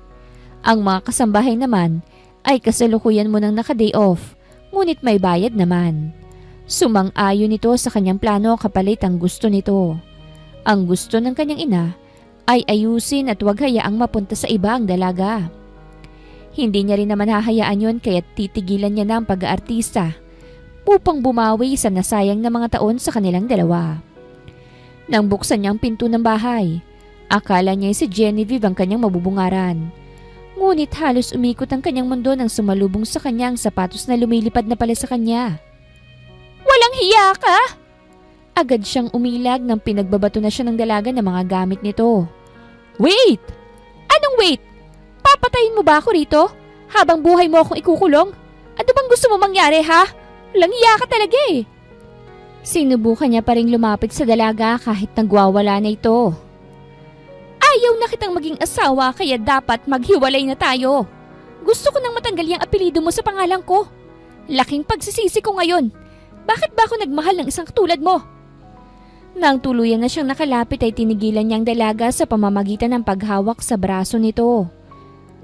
S1: Ang mga kasambahay naman ay kasalukuyan mo nang naka-day off, ngunit may bayad naman. Sumang-ayon nito sa kanyang plano kapalit ang gusto nito. Ang gusto ng kanyang ina ay ayusin at huwag hayaang mapunta sa iba ang dalaga. Hindi niya rin naman hahayaan yon kaya titigilan niya na ang pag-aartista upang bumawi sa nasayang na mga taon sa kanilang dalawa. Nang buksan niya ang pinto ng bahay, akala niya si Genevieve ang kanyang mabubungaran. Ngunit halos umikot ang kanyang mundo nang sumalubong sa kanyang sapatos na lumilipad na pala sa kanya. Walang hiya ka! Agad siyang umilag nang pinagbabato na siya ng dalaga ng mga gamit nito. Wait! Anong wait? Papatayin mo ba ako rito? Habang buhay mo akong ikukulong? Ano bang gusto mo mangyari ha? Walang hiya ka talaga Sinubukan niya pa ring lumapit sa dalaga kahit nagwawala na ito. Ayaw na kitang maging asawa kaya dapat maghiwalay na tayo. Gusto ko nang matanggal yung apelido mo sa pangalan ko. Laking pagsisisi ko ngayon. Bakit ba ako nagmahal ng isang katulad mo? Nang tuluyan na siyang nakalapit ay tinigilan niyang dalaga sa pamamagitan ng paghawak sa braso nito.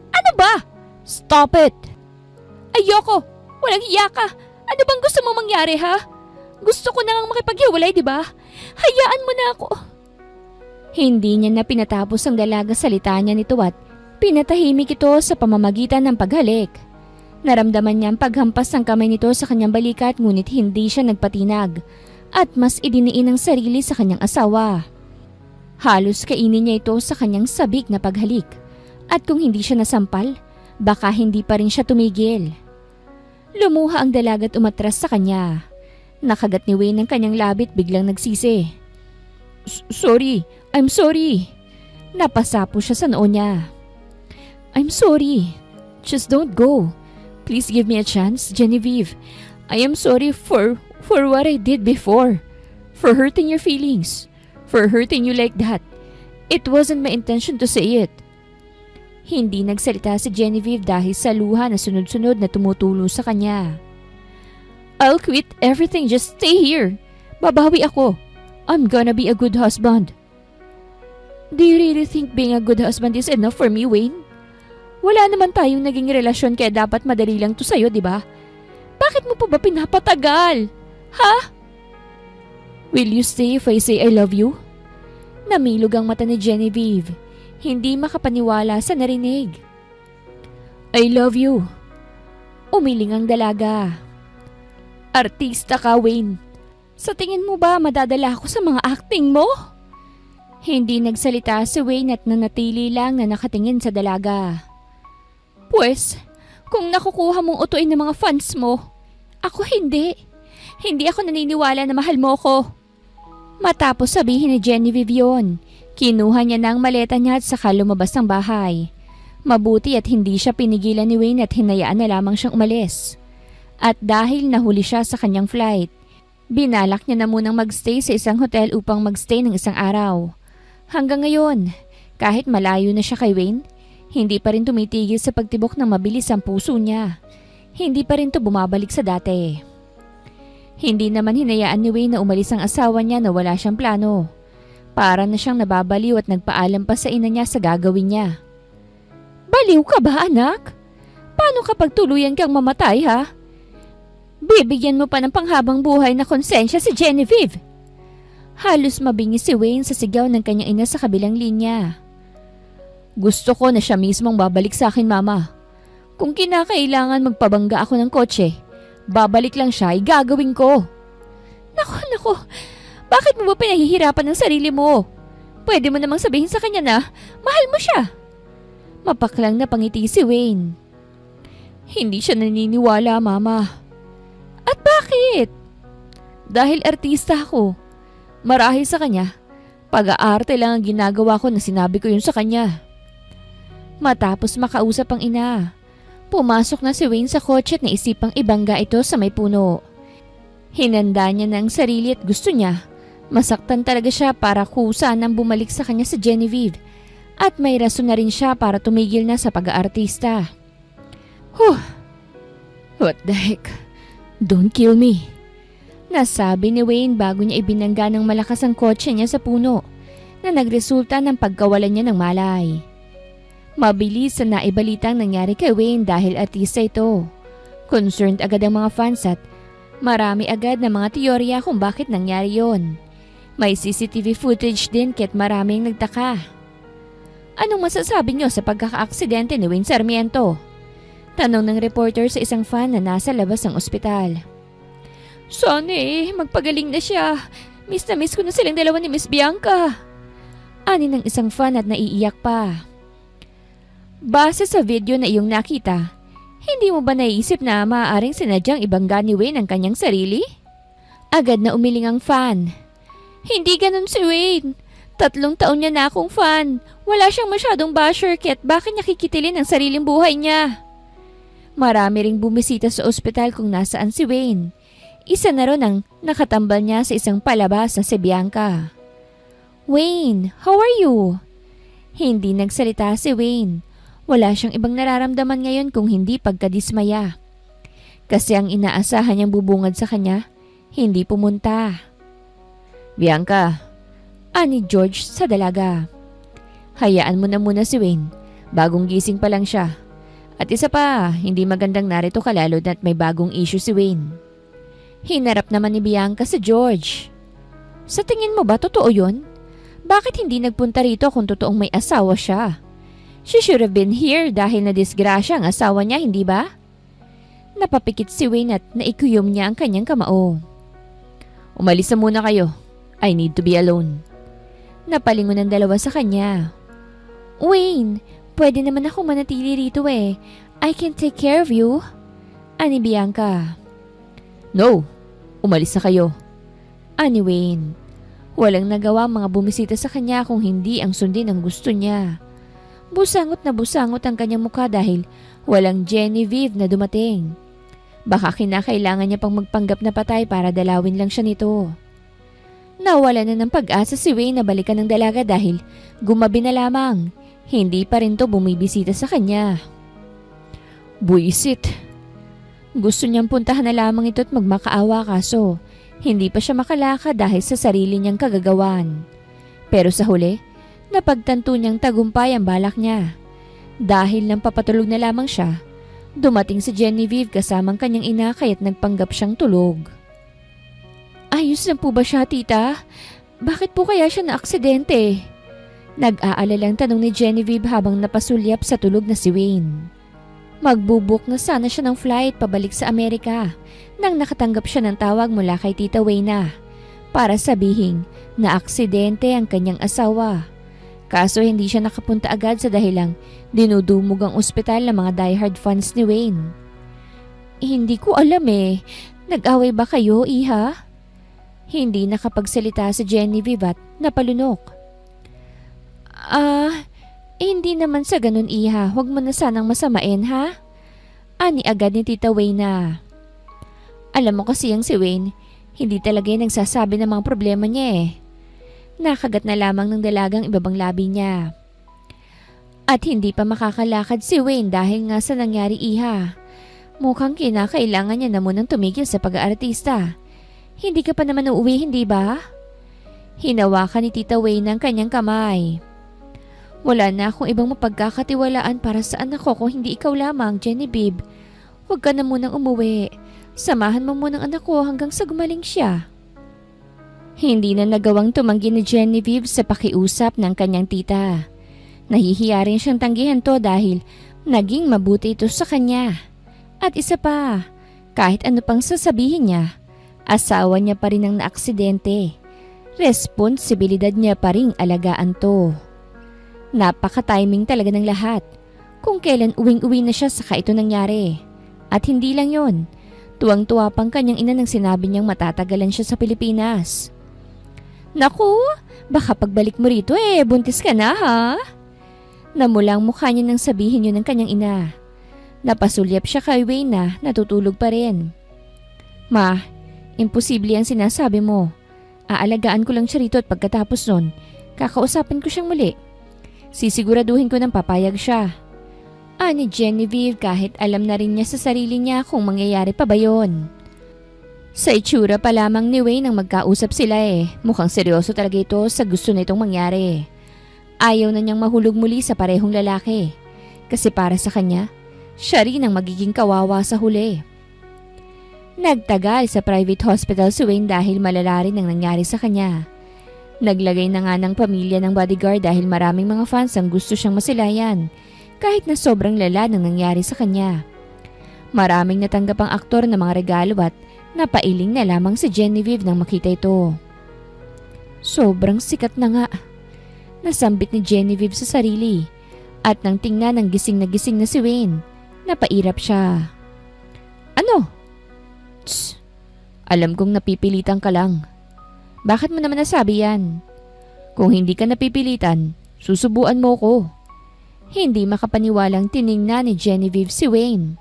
S1: Ano ba? Stop it! Ayoko! Walang hiya ka! Ano bang gusto mo mangyari ha? Gusto ko nang makipaghiwalay, di ba? Hayaan mo na ako. Hindi niya na pinatapos ang dalaga salita niya nito at pinatahimik ito sa pamamagitan ng paghalik. Naramdaman niya ang paghampas ng kamay nito sa kanyang balikat ngunit hindi siya nagpatinag at mas idiniin ang sarili sa kanyang asawa. Halos kainin niya ito sa kanyang sabik na paghalik at kung hindi siya nasampal, baka hindi pa rin siya tumigil. Lumuha ang dalaga at umatras sa kanya. Nakagat ni Wayne ang kanyang labit biglang nagsisi. Sorry, I'm sorry. Napasapo siya sa noo niya. I'm sorry. Just don't go. Please give me a chance, Genevieve. I am sorry for what I did before. For hurting your feelings. For hurting you like that. It wasn't my intention to say it. Hindi nagsalita si Genevieve dahil sa luha na sunod-sunod na tumutulo sa kanya. I'll quit everything, just stay here. Babawi ako. I'm gonna be a good husband. Do you really think being a good husband is enough for me, Wayne? Wala naman tayong naging relasyon kaya dapat madali lang to sa'yo, di ba? Bakit mo pa ba pinapatagal? Ha? Will you stay if I say I love you? Namilog ang mata ni Genevieve. Hindi makapaniwala sa narinig. I love you. Umiling ang dalaga. Artista ka, Wayne. Sa tingin mo ba madadala ako sa mga acting mo? Hindi nagsalita si Wayne at nanatili lang na nakatingin sa dalaga. Pues, kung nakukuha mong utuin ng mga fans mo, ako hindi. Hindi ako naniniwala na mahal mo ko. Matapos sabihin ni Genevieve yun, kinuha niya na ang maleta niya at saka lumabas ng bahay. Mabuti at hindi siya pinigilan ni Wayne at hinayaan na lamang siyang umalis. At dahil nahuli siya sa kanyang flight, binalak niya na munang magstay sa isang hotel upang magstay ng isang araw. Hanggang ngayon, kahit malayo na siya kay Wayne, hindi pa rin tumitigil sa pagtibok ng mabilis ang puso niya. Hindi pa rin to bumabalik sa dati. Hindi naman hinayaan ni Wayne na umalis ang asawa niya na wala siyang plano. Para na siyang nababaliw at nagpaalam pa sa ina niya sa gagawin niya. Baliw ka ba, anak? Paano kapag tuluyan kang mamatay, ha? Bibigyan mo pa ng panghabang buhay na konsensya si Genevieve. Halos mabingi si Wayne sa sigaw ng kanyang ina sa kabilang linya. Gusto ko na siya mismong babalik sa akin, Mama. Kung kinakailangan magpabangga ako ng kotse, babalik lang siya, gagawin ko. Naku, bakit mo ba pinahihirapan ng sarili mo? Pwede mo namang sabihin sa kanya na mahal mo siya. Mapaklang na pangiti si Wayne. Hindi siya naniniwala, Mama. At bakit? Dahil artista ako. Marahil sa kanya, pag-aarte lang ang ginagawa ko na sinabi ko yun sa kanya. Matapos makausap ang ina, pumasok na si Wayne sa kotse at naisipang ibangga ito sa may puno. Hinanda niya na ang sarili at gusto niya. Masaktan talaga siya para kusa nang bumalik sa kanya si Genevieve at may rason na rin siya para tumigil na sa pag-aartista. What the heck? Don't kill me. Nasabi ni Wayne bago niya ibinangga ng malakas ang kotse niya sa puno na nagresulta ng pagkawalan niya ng malay. Mabilis na naibalitang nangyari kay Wayne dahil artista ito. Concerned agad ang mga fans at marami agad na mga teorya kung bakit nangyari yon. May CCTV footage din kaya't maraming nagtaka. Anong masasabi niyo sa pagkakaaksidente ni Wayne Sarmiento? Tanong ng reporter sa isang fan na nasa labas ng ospital. Sana magpagaling na siya. Miss na miss ko na silang dalawa ni Miss Bianca. Ani ng isang fan at naiiyak pa. Base sa video na iyong nakita, hindi mo ba naiisip na maaaring sinadyang ibangga ni Wayne ang kanyang sarili? Agad na umiling ang fan. Hindi ganun si Wayne. 3 taon niya na akong fan. Wala siyang masyadong basher kaya't bakit niya kikitilin ang sariling buhay niya? Marami ring bumisita sa ospital kung nasaan si Wayne. Isa na ron ang nakatambal niya sa isang palabas na si Bianca. Wayne, how are you? Hindi nagsalita si Wayne. Wala siyang ibang nararamdaman ngayon kung hindi pagkadismaya. Kasi ang inaasahan niyang bubungad sa kanya, hindi pumunta. Bianca, ani George sa dalaga. Hayaan mo na muna si Wayne. Bagong gising pa lang siya. At isa pa, hindi magandang narito ka lalo na't may bagong issue si Wayne. Hinarap naman ni Bianca si George. Sa tingin mo ba totoo yun? Bakit hindi nagpunta rito kung totoong may asawa siya? She should have been here dahil nadisgrasya ang asawa niya, hindi ba? Napapikit si Wayne at naikuyom niya ang kanyang kamao. Umalis na muna kayo. I need to be alone. Napalingon ang dalawa sa kanya. Wayne, pwede naman ako manatili rito eh. I can take care of you. Ani Bianca. No, umalis na kayo. Ani Wayne. Walang nagawa mga bumisita sa kanya kung hindi ang sundin ang gusto niya. Busangot na busangot ang kanyang mukha dahil walang Genevieve na dumating. Baka kinakailangan niya pang magpanggap na patay para dalawin lang siya nito. Nawala na ng pag-asa si Wayne na balikan ng dalaga dahil gumabi na lamang. Hindi pa rin to bumibisita sa kanya. Buisit. Gusto niyang puntahan na lamang ito at magmakaawa kaso hindi pa siya makalakad dahil sa sarili niyang kagagawan. Pero sa huli, napagtanto niyang tagumpay ang balak niya. Dahil nang papatulog na lamang siya, dumating si Genevieve kasamang kanyang ina kaya't nagpanggap siyang tulog. Ayos na po ba siya, tita? Bakit po kaya siya na-aksidente? Nag-aalalang tanong ni Genevieve habang napasulyap sa tulog na si Wayne. Magbubuk na sana siya ng flight pabalik sa Amerika nang nakatanggap siya ng tawag mula kay Tita Wayna para sabihing na aksidente ang kanyang asawa. Kaso hindi siya nakapunta agad sa dahilang dinudumog ang ospital ng mga diehard fans ni Wayne. Hindi ko alam eh. Nag-away ba kayo, iha? Hindi nakapagsalita si Genevieve at napalunok. Hindi naman sa ganun, iha. Huwag mo na sanang masamain, ha? Ani agad ni Tita Wayna. Alam mo kasi yung si Wayne, hindi talaga yung nagsasabi ng mga problema niya eh. Nakagat na lamang ng dalagang ibabang labi niya. At hindi pa makakalakad si Wayne dahil nga sa nangyari, iha. Mukhang kinakailangan niya na munang tumigil sa pag-aartista. Hindi ka pa naman uuwi, hindi ba? Hinawakan ni Tita Wayne ang kanyang kamay. Wala na akong ibang mapagkakatiwalaan para sa anak ko kung hindi ikaw lamang, Genevieve. Huwag ka na munang umuwi. Samahan mo munang anak ko hanggang sa gumaling siya. Hindi na nagawang tumanggi ni Genevieve sa pakiusap ng kanyang tita. Nahihiya rin siyang tanggihan to dahil naging mabuti ito sa kanya. At isa pa, kahit ano pang sasabihin niya, asawa niya pa rin ang naaksidente. Responsibilidad niya pa ring alagaan to. Napaka-timing talaga ng lahat. Kung kailan uwing-uwi na siya saka ito nangyari. At hindi lang yon, tuwang-tuwa pang kanyang ina nang sinabi niyang matatagalan siya sa Pilipinas. Naku, baka pagbalik mo rito buntis ka na ha? Namulang mukha niya nang sabihin yun ng kanyang ina. Napasulyap siya kay Wayne na natutulog pa rin. Ma, imposible ang sinasabi mo. Aalagaan ko lang siya rito at pagkatapos nun, kakausapin ko siyang muli. Sisiguraduhin ko ng papayag siya. Ani Genevieve kahit alam na rin niya sa sarili niya kung mangyayari pa ba yun. Sa itsura pa lamang ni Wayne nang magkausap sila mukhang seryoso talaga ito sa gusto nitong mangyari. Ayaw na niyang mahulog muli sa parehong lalaki. Kasi para sa kanya, siya rin ang magiging kawawa sa huli. Nagtagal sa private hospital si Wayne dahil malala rin ang nangyari sa kanya. Naglagay na nga ng pamilya ng bodyguard dahil maraming mga fans ang gusto siyang masilayan kahit na sobrang lala ng nangyari sa kanya. Maraming natanggap ang aktor ng mga regalo at napailing na lamang si Genevieve nang makita ito. Sobrang sikat na nga. Nasambit ni Genevieve sa sarili at nang tingnan ng gising na si Wayne, napairap siya. Ano? Tss, alam kong napipilitan ka lang. Bakit mo naman nasabi yan? Kung hindi ka napipilitan, susubuan mo ko. Hindi makapaniwalang tiningnan ni Genevieve si Wayne.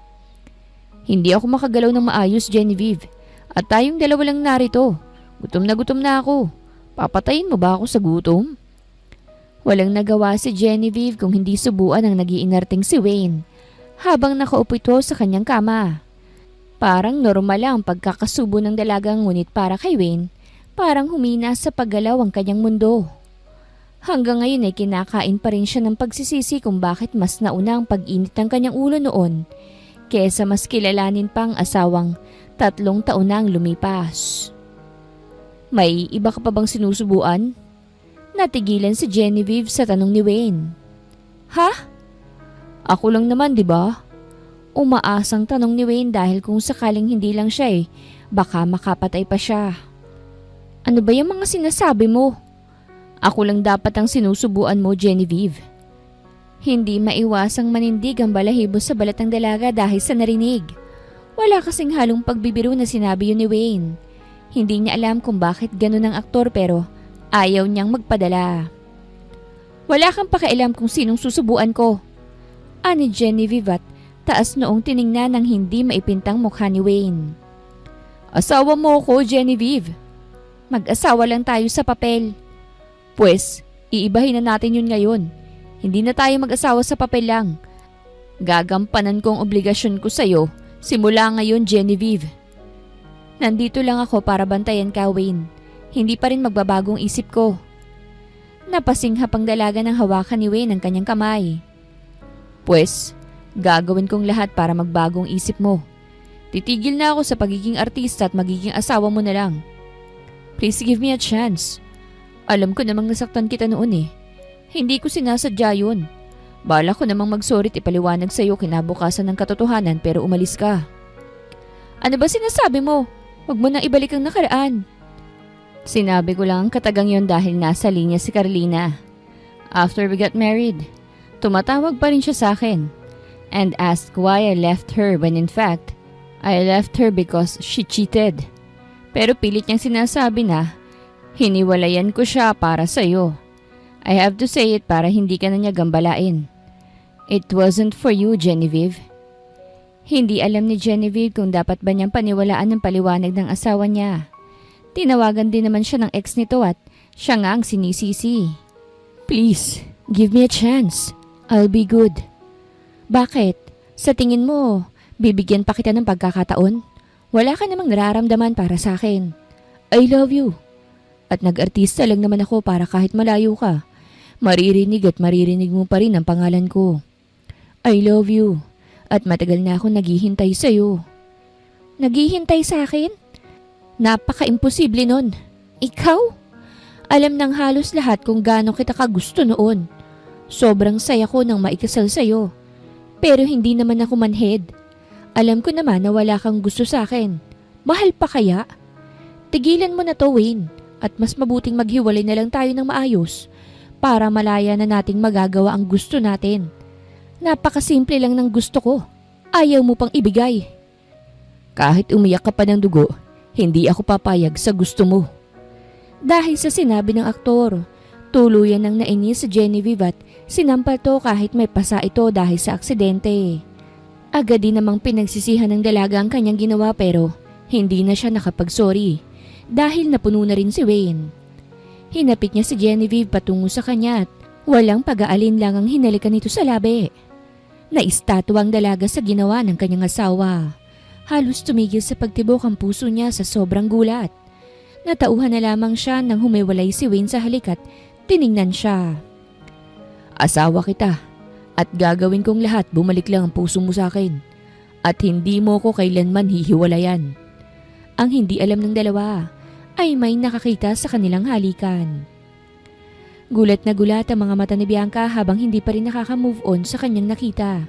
S1: Hindi ako makagalaw ng maayos, Genevieve. At tayong dalawa lang narito. Gutom na ako. Papatayin mo ba ako sa gutom? Walang nagawa si Genevieve kung hindi subuan ang nagiinarting si Wayne habang nakaupo ito sa kanyang kama. Parang normal lang ang pagkakasubo ng dalagang ngunit para kay Wayne, parang humina sa paggalaw ang kanyang mundo. Hanggang ngayon ay kinakain pa rin siya ng pagsisisi kung bakit mas nauna ang pag-init ng kanyang ulo noon kesa mas kilalanin pang asawang 3 taon na ang lumipas. May iba ka pa bang sinusubuan? Natigilan si Genevieve sa tanong ni Wayne. Ha? Ako lang naman, di ba? Umaasang tanong ni Wayne dahil kung sakaling hindi lang siya baka makapatay pa siya. Ano ba yung mga sinasabi mo? Ako lang dapat ang sinusubuan mo, Genevieve. Hindi maiwasang manindig ang balahibo sa balat ng dalaga dahil sa narinig. Wala kasing halong pagbibiro na sinabi yun ni Wayne. Hindi niya alam kung bakit ganun ang aktor pero ayaw niyang magpadala. Wala kang pakialam kung sinong susubuan ko. Ani Genevieve at taas noong tiningnan ng hindi maipintang mukha ni Wayne. Asawa mo ko, Genevieve. Mag-asawa lang tayo sa papel. Pues, iibahin na natin yun ngayon. Hindi na tayo mag-asawa sa papel lang. Gagampanan ko ang obligasyon ko sa'yo simula ngayon, Genevieve. Nandito lang ako para bantayan ka, Wayne. Hindi pa rin magbabagong isip ko. Napasinghap ang dalaga ng hawakan ni Wayne ang kanyang kamay. Pues, gagawin kong lahat para magbagong isip mo. Titigil na ako sa pagiging artista at magiging asawa mo na lang. Please give me a chance. Alam ko namang nasaktan kita noon Hindi ko sinasadya yun. Bala ko namang mag-sorry at ipaliwanag sa'yo kinabukasan ng katotohanan pero umalis ka. Ano ba sinasabi mo? Huwag mo nang ibalik ang nakaraan. Sinabi ko lang ang katagang yon dahil nasa linya si Carlina. After we got married, tumatawag pa rin siya sa akin and asked why I left her when in fact, I left her because she cheated. Pero pilit niyang sinasabi na hiniwalayan ko siya para sa'yo. I have to say it para hindi ka na niya gambalain. It wasn't for you, Genevieve. Hindi alam ni Genevieve kung dapat ba niyang paniwalaan ng paliwanag ng asawa niya. Tinawagan din naman siya ng ex nito at siya nga ang sinisisi. Please, give me a chance. I'll be good. Bakit? Sa tingin mo, bibigyan pa kita ng pagkakataon? Wala ka namang nararamdaman para sa akin. I love you. At nag-artista lang naman ako para kahit malayo ka, maririnig at maririnig mo pa rin ang pangalan ko. I love you at matagal na akong naghihintay sa'yo. Naghihintay sa akin? Napaka-imposible nun. Ikaw? Alam ng halos lahat kung gaano kita kagusto noon. Sobrang saya ko nang maikasal sa'yo. Pero hindi naman ako manhid. Alam ko naman na wala kang gusto sa akin. Mahal pa kaya? Tigilan mo na to, Wayne. At mas mabuting maghiwalay na lang tayo ng maayos para malaya na nating magagawa ang gusto natin. Napakasimple lang ng gusto ko. Ayaw mo pang ibigay. Kahit umiyak ka pa ng dugo, hindi ako papayag sa gusto mo. Dahil sa sinabi ng aktor, tuluyan nang nainis si Genevieve at sinampal to kahit may pasa ito dahil sa aksidente. Agad din namang pinagsisihan ng dalaga ang kanyang ginawa pero hindi na siya nakapag-sorry dahil napuno na rin si Wayne. Hinapit niya si Genevieve patungo sa kanya at walang pag-aalin lang ang hinalikan nito sa labi. Naistatwa ang dalaga sa ginawa ng kanyang asawa. Halos tumigil sa pagtibok ang puso niya sa sobrang gulat. Natauhan na lamang siya nang humiwalay si Wayne sa halik at tiningnan siya. Asawa kita at gagawin kong lahat bumalik lang ang puso mo sa akin at hindi mo ko kailanman hihiwalayan. Ang hindi alam ng dalawa ay may nakakita sa kanilang halikan. Gulat na gulat ang mga mata ni Bianca habang hindi pa rin nakaka-move on sa kanyang nakita.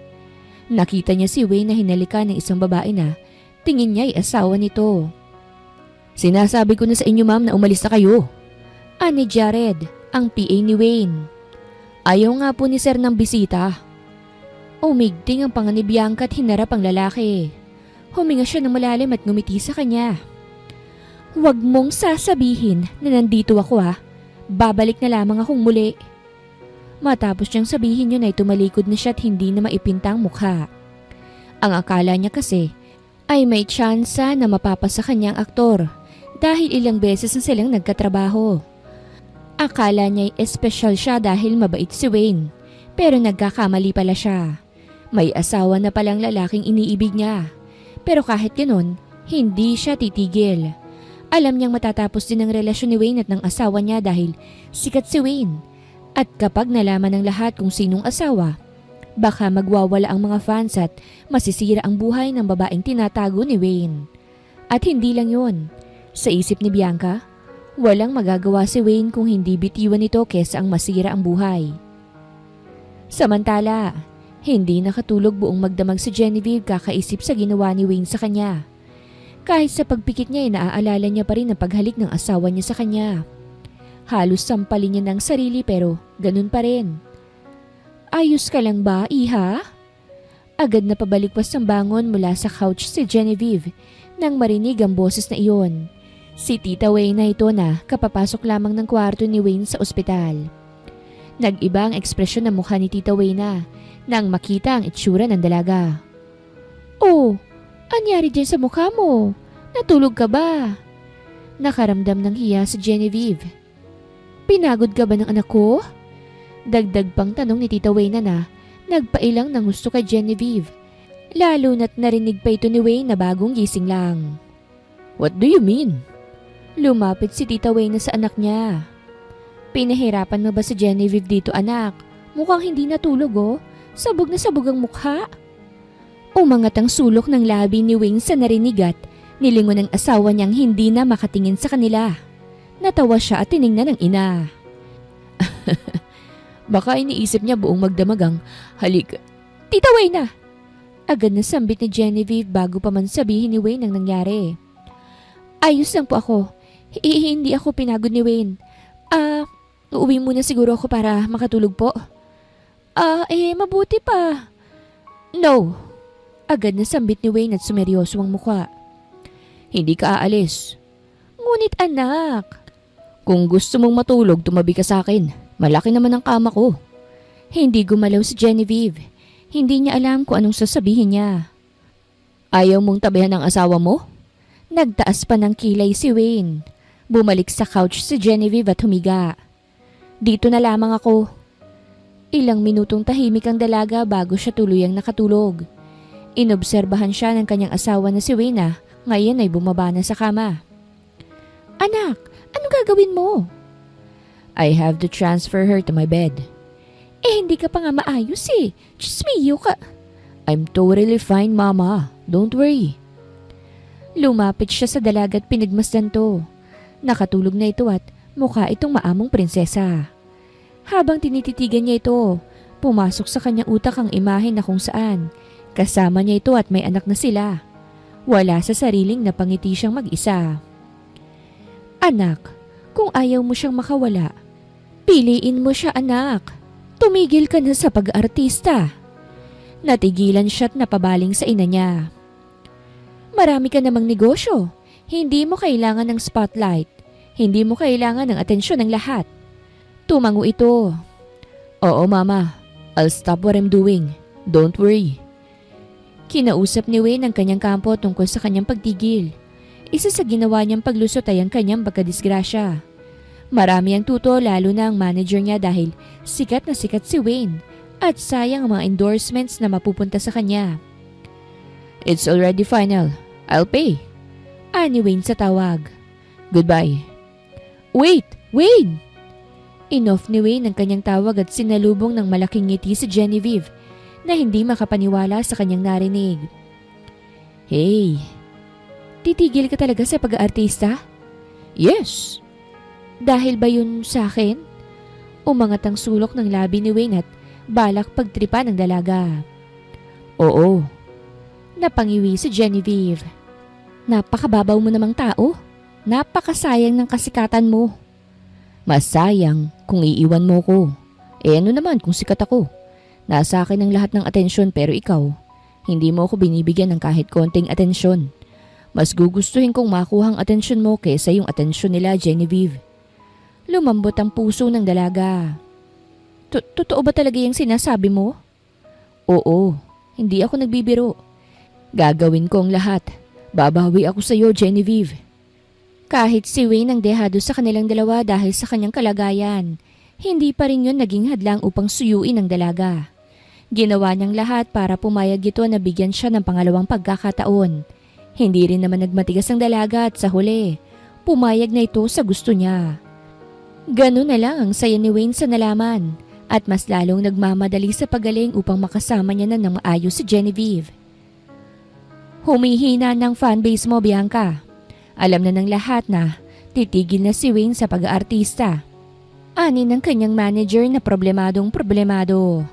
S1: Nakita niya si Wayne na hinalikan ng isang babae na tingin niya ay asawa nito. Sinasabi ko na sa inyo ma'am na umalis na kayo. Ani Jared, ang PA ni Wayne. Ayaw nga po ni sir ng bisita. Umigting ang panga ni Bianca at hinarap ang lalaki. Huminga siya ng malalim at ngumiti sa kanya. Huwag mong sasabihin na nandito ako Babalik na lamang akong muli. Matapos niyang sabihin yun ay tumalikod na siya at hindi na maipintang mukha. Ang akala niya kasi ay may tsansa na mapapasa kanyang aktor dahil ilang beses na silang nagkatrabaho. Akala niya ay espesyal siya dahil mabait si Wayne pero nagkakamali pala siya. May asawa na palang lalaking iniibig niya. Pero kahit ganun, hindi siya titigil. Alam niyang matatapos din ang relasyon ni Wayne at ng asawa niya dahil sikat si Wayne. At kapag nalaman ng lahat kung sinong asawa, baka magwawala ang mga fans at masisira ang buhay ng babaeng tinatago ni Wayne. At hindi lang yun. Sa isip ni Bianca, walang magagawa si Wayne kung hindi bitiwan nito kesa ang masira ang buhay. Samantala, hindi nakatulog buong magdamag si Genevieve kakaisip sa ginawa ni Wayne sa kanya. Kahit sa pagpikit niya ay naaalala niya pa rin ang paghalik ng asawa niya sa kanya. Halos sampalin niya ng sarili pero ganun pa rin. Ayos ka lang ba, iha? Agad na pabalikwas ng bangon mula sa couch si Genevieve nang marinig ang boses na iyon. Si Tita Wayne na ito na kapapasok lamang ng kwarto ni Wayne sa ospital. Nag-iba ang ekspresyon ng mukha ni Tita Wayne na nang makita ang itsura ng dalaga. Oh, anyari dyan sa mukha mo? Natulog ka ba? Nakaramdam ng hiya si Genevieve. Pinagod ka ba ng anak ko? Dagdag pang tanong ni Tita Wayne na nagpailang ng gusto kay Genevieve. Lalo na't narinig pa ito ni Wayne na bagong gising lang. What do you mean? Lumapit si Tita Wayne sa anak niya. Pinahirapan mo ba si Genevieve dito anak? Mukhang hindi natulog oh. Sabog na sabog ang mukha. Umangat ang sulok ng labi ni Wayne sa narinig at nilingon ng asawa niyang hindi na makatingin sa kanila. Natawa siya at tiningnan ng ina. Baka iniisip niya buong magdamag ang halik. Tita Wayne na! Agad na sambit ni Genevieve bago pa man sabihin ni Wayne ang nangyari. Ayos lang po ako. Hindi ako pinagod ni Wayne. Uuwi muna siguro ako para makatulog po. Mabuti pa. No. Agad na sambit ni Wayne at sumeryoso ang mukha. Hindi ka aalis. Ngunit anak. Kung gusto mong matulog, tumabi ka sa akin. Malaki naman ang kama ko. Hindi gumalaw si Genevieve. Hindi niya alam kung anong sasabihin niya. Ayaw mong tabihan ng asawa mo? Nagtaas pa ng kilay si Wayne. Bumalik sa couch si Genevieve at humiga. Dito na lamang ako. Ilang minutong tahimik ang dalaga bago siya tuluyang nakatulog. Inobserbahan siya ng kanyang asawa na si Wayne na ngayon ay bumaba na sa kama. Anak, anong gagawin mo? I have to transfer her to my bed. Hindi ka pa nga maayos eh. Chismiyo ka. I'm totally fine, Mama. Don't worry. Lumapit siya sa dalaga at pinagmasdan to. Nakatulog na ito at mukha itong maamong prinsesa. Habang tinititigan niya ito, pumasok sa kanyang utak ang imahe na kung saan kasama niya ito at may anak na sila. Wala sa sariling napangiti siyang mag-isa. Anak, kung ayaw mo siyang makawala, piliin mo siya, anak. Tumigil ka na sa pag-artista. Natigilan siya at napabaling sa ina niya. Marami ka namang negosyo. Hindi mo kailangan ng spotlight. Hindi mo kailangan ng atensyon ng lahat. Tumango ito. Oo, Mama. I'll stop what I'm doing. Don't worry. Kinausap ni Wayne ang kanyang kampo tungkol sa kanyang pagtigil. Isa sa ginawa niyang paglusot ay ang kanyang pagkadisgrasya. Marami ang tuto lalo na ang manager niya dahil sikat na sikat si Wayne at sayang ang mga endorsements na mapupunta sa kanya. It's already final. I'll pay. Ani Wayne sa tawag. Goodbye. Wait! Wayne! Inoff ni Wayne ang kanyang tawag at sinalubong ng malaking ngiti si Genevieve na hindi makapaniwala sa kanyang narinig. Hey! Titigil ka talaga sa pag-aartista? Yes! Dahil ba yun sa akin? Umangat ang sulok ng labi ni Wayne at balak pagtripa ng dalaga. Oo. Napangiwi si Genevieve. Napakababaw mo namang tao. Napakasayang ng kasikatan mo. Masayang kung iiwan mo ko. Ano naman kung sikat ako? Nasa akin ang lahat ng atensyon pero ikaw, hindi mo ako binibigyan ng kahit konting atensyon. Mas gugustuhin kong makuha ang atensyon mo kaysa yung atensyon nila, Genevieve. Lumambot ang puso ng dalaga. Totoo ba talaga yung sinasabi mo? Oo, hindi ako nagbibiro. Gagawin ko ang lahat. Babawi ako sa iyo, Genevieve. Kahit si Wayne ang dehado sa kanilang dalawa dahil sa kanyang kalagayan, hindi pa rin yun naging hadlang upang suyuin ang dalaga. Ginawa niyang lahat para pumayag ito na bigyan siya ng pangalawang pagkakataon. Hindi rin naman nagmatigas ang dalaga at sa huli, pumayag na ito sa gusto niya. Ganun na lang ang saya ni Wayne sa nalaman at mas lalong nagmamadali sa pagaling upang makasama niya na ng maayos si Genevieve. Humihina ng fanbase mo, Bianca. Alam na ng lahat na titigil na si Wayne sa pag-aartista. Ani ng kanyang manager na problemadong.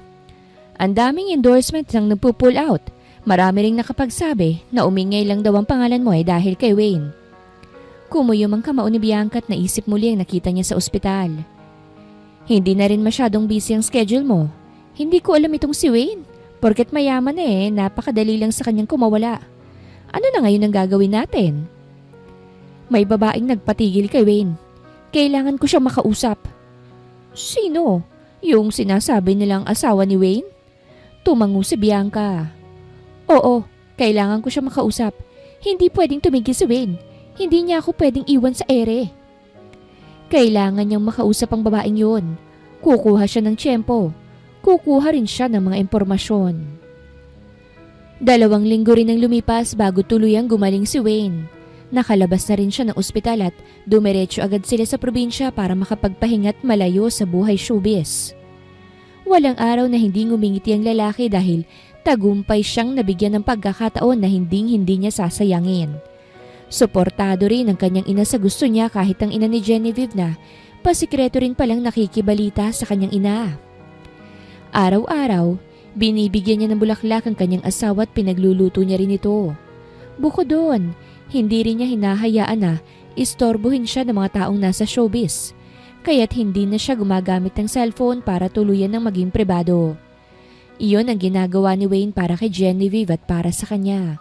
S1: Ang daming endorsement nang nagpo-pull out. Marami ring nakapagsabi na umingay lang daw ang pangalan mo ay dahil kay Wayne. Kumuyom ang kamao ni Bianca at naisip muli ang nakita niya sa ospital. Hindi na rin masyadong busy ang schedule mo. Hindi ko alam itong si Wayne. Porket mayaman napakadali lang sa kanyang kumawala. Ano na ngayon ang gagawin natin? May babaeng nagpatigil kay Wayne. Kailangan ko siyang makausap. Sino? Yung sinasabi nilang asawa ni Wayne? Tumango si Bianca. Oo, kailangan ko siyang makausap. Hindi pwedeng tumigil si Wayne. Hindi niya ako pwedeng iwan sa ere. Kailangan niyang makausap ang babaeng yun. Kukuha siya ng tiyempo. Kukuha rin siya ng mga impormasyon. 2 linggo rin ang lumipas bago tuluyang gumaling si Wayne. Nakalabas na rin siya ng ospital at dumiretso agad sila sa probinsya para makapagpahinga't malayo sa buhay showbiz. Walang araw na hindi ngumingiti ang lalaki dahil tagumpay siyang nabigyan ng pagkakataon na hindi niya sasayangin. Suportado rin ang kanyang ina sa gusto niya kahit ang ina ni Genevieve na pasikreto rin palang nakikibalita sa kanyang ina. Araw-araw, binibigyan niya ng bulaklak ang kanyang asawa at pinagluluto niya rin ito. Bukod doon, hindi rin niya hinahayaan na istorbohin siya ng mga taong nasa showbiz, kaya't hindi na siya gumagamit ng cellphone para tuluyan ng maging pribado. Iyon ang ginagawa ni Wayne para kay Genevieve at para sa kanya.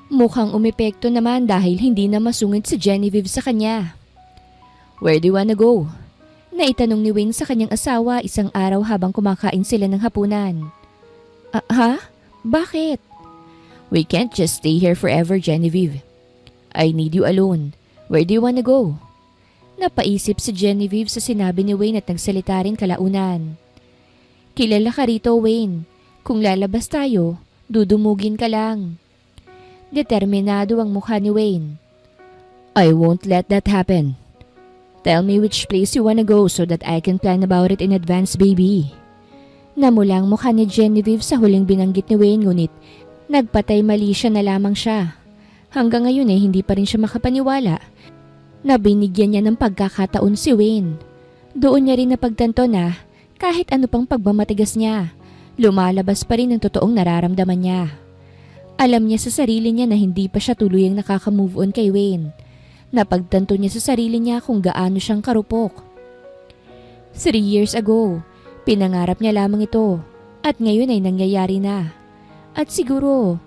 S1: Mukhang umepekto naman dahil hindi na masungit si Genevieve sa kanya. Where do you wanna go? Naitanong ni Wayne sa kanyang asawa isang araw habang kumakain sila ng hapunan. Ha? Bakit? We can't just stay here forever, Genevieve. I need you alone. Where do you wanna go? Napaisip si Genevieve sa sinabi ni Wayne at nagsalita rin kalaunan. Kilala ka rito, Wayne. Kung lalabas tayo, dudumugin ka lang. Determinado ang mukha ni Wayne. I won't let that happen. Tell me which place you wanna go so that I can plan about it in advance, baby. Namula ang mukha ni Genevieve sa huling binanggit ni Wayne ngunit nagpatay mali siya na lamang siya. Hanggang ngayon hindi pa rin siya makapaniwala na binigyan niya ng pagkakataon si Wayne. Doon niya rin napagtanto na kahit ano pang pagmamatigas niya, lumalabas pa rin ang totoong nararamdaman niya. Alam niya sa sarili niya na hindi pa siya tuluyang nakaka-move on kay Wayne. Napagtanto niya sa sarili niya kung gaano siyang karupok. 3 years ago, pinangarap niya lamang ito at ngayon ay nangyayari na. At siguro,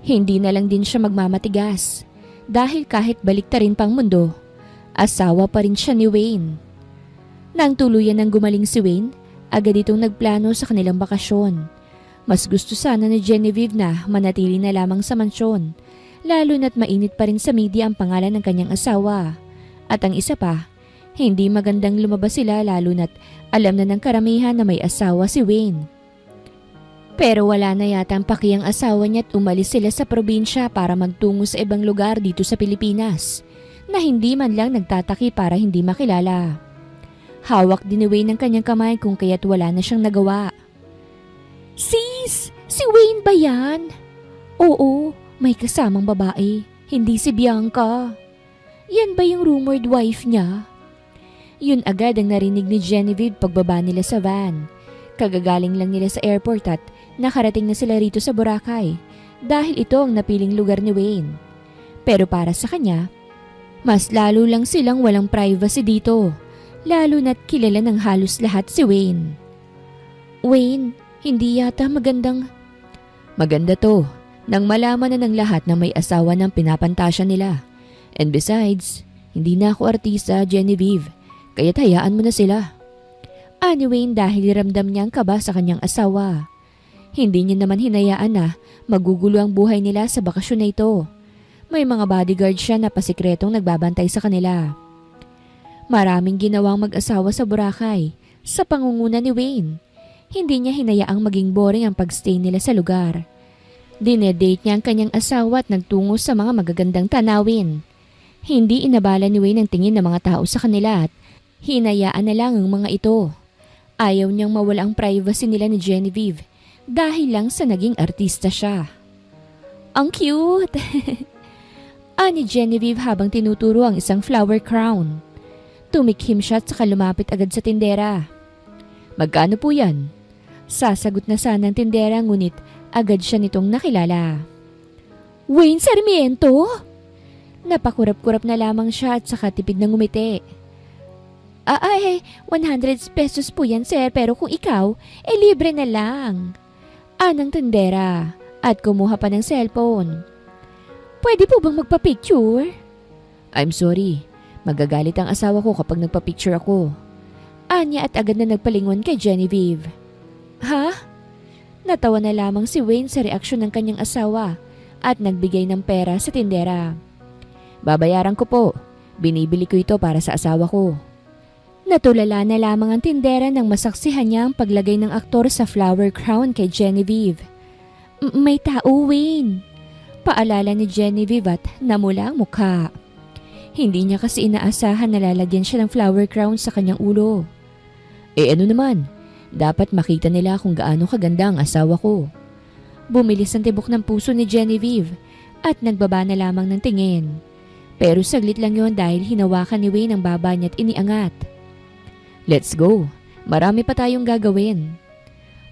S1: hindi na lang din siya magmamatigas dahil kahit baliktarin pang mundo, asawa pa rin siya ni Wayne. Nang tuluyan ng gumaling si Wayne, agad itong nagplano sa kanilang bakasyon. Mas gusto sana ni Genevieve na manatili na lamang sa mansyon, lalo na't mainit pa rin sa media ang pangalan ng kanyang asawa. At ang isa pa, hindi magandang lumabas sila lalo na't alam na ng karamihan na may asawa si Wayne. Pero wala na yata ang paki ang asawa niya at umalis sila sa probinsya para magtungo sa ibang lugar dito sa Pilipinas na hindi man lang nagtataki para hindi makilala. Hawak din ni Wayne ang kanyang kamay kung kaya't wala na siyang nagawa. Sis! Si Wayne ba yan? Oo, may kasamang babae, hindi si Bianca. Yan ba yung rumored wife niya? Yun agad ang narinig ni Genevieve pagbaba nila sa van. Kagagaling lang nila sa airport at nakarating na sila rito sa Boracay dahil ito ang napiling lugar ni Wayne. Pero para sa kanya, mas lalo lang silang walang privacy dito, lalo na't kilala ng halos lahat si Wayne. Wayne, hindi yata magandang... Maganda to, nang malaman na ng lahat na may asawa ng pinapantasya nila. And besides, hindi na ako artista, Genevieve, kaya't hayaan mo na sila. Ani Wayne dahil ramdam niya ang kaba sa kanyang asawa. Hindi niya naman hinayaan na magugulo ang buhay nila sa bakasyon na ito. May mga bodyguard siya na pasikretong nagbabantay sa kanila. Maraming ginawang mag-asawa sa Boracay sa pangunguna ni Wayne. Hindi niya hinayaang maging boring ang pagstay nila sa lugar. Dinedate niya ang kanyang asawa at nagtungo sa mga magagandang tanawin. Hindi inabala ni Wayne ang tingin ng mga tao sa kanila at hinayaan na lang ang mga ito. Ayaw niyang mawala ang privacy nila ni Genevieve dahil lang sa naging artista siya. Ang cute! Ani Genevieve habang tinuturo ang isang flower crown. Tumikhim siya at saka lumapit agad sa tindera. Magkano po yan? Sasagot na sana ang tindera ngunit agad siya nitong nakilala. Wayne Sarmiento? Napakurap-kurap na lamang siya at saka tipid na ngumiti. Ay, 100 pesos po yan sir pero kung ikaw, libre na lang. Anang tindera at kumuha pa ng cellphone. Pwede po bang magpa-picture? I'm sorry, magagalit ang asawa ko kapag nagpa-picture ako. Anya at agad na nagpalingon kay Genevieve. Ha? Natawa na lamang si Wayne sa reaksyon ng kanyang asawa at nagbigay ng pera sa tindera. Babayaran ko po, binibili ko ito para sa asawa ko. Natulala na lamang ang tindera nang masaksihan niya ang paglagay ng aktor sa flower crown kay Genevieve. May tao, Wayne. Paalala ni Genevieve at namula ang mukha. Hindi niya kasi inaasahan na lalagyan siya ng flower crown sa kanyang ulo. Ano naman, dapat makita nila kung gaano kaganda ang asawa ko. Bumilis ang tibok ng puso ni Genevieve at nagbaba na lamang ng tingin. Pero saglit lang yon dahil hinawakan ni Wayne ang baba niya at iniangat. Let's go, marami pa tayong gagawin.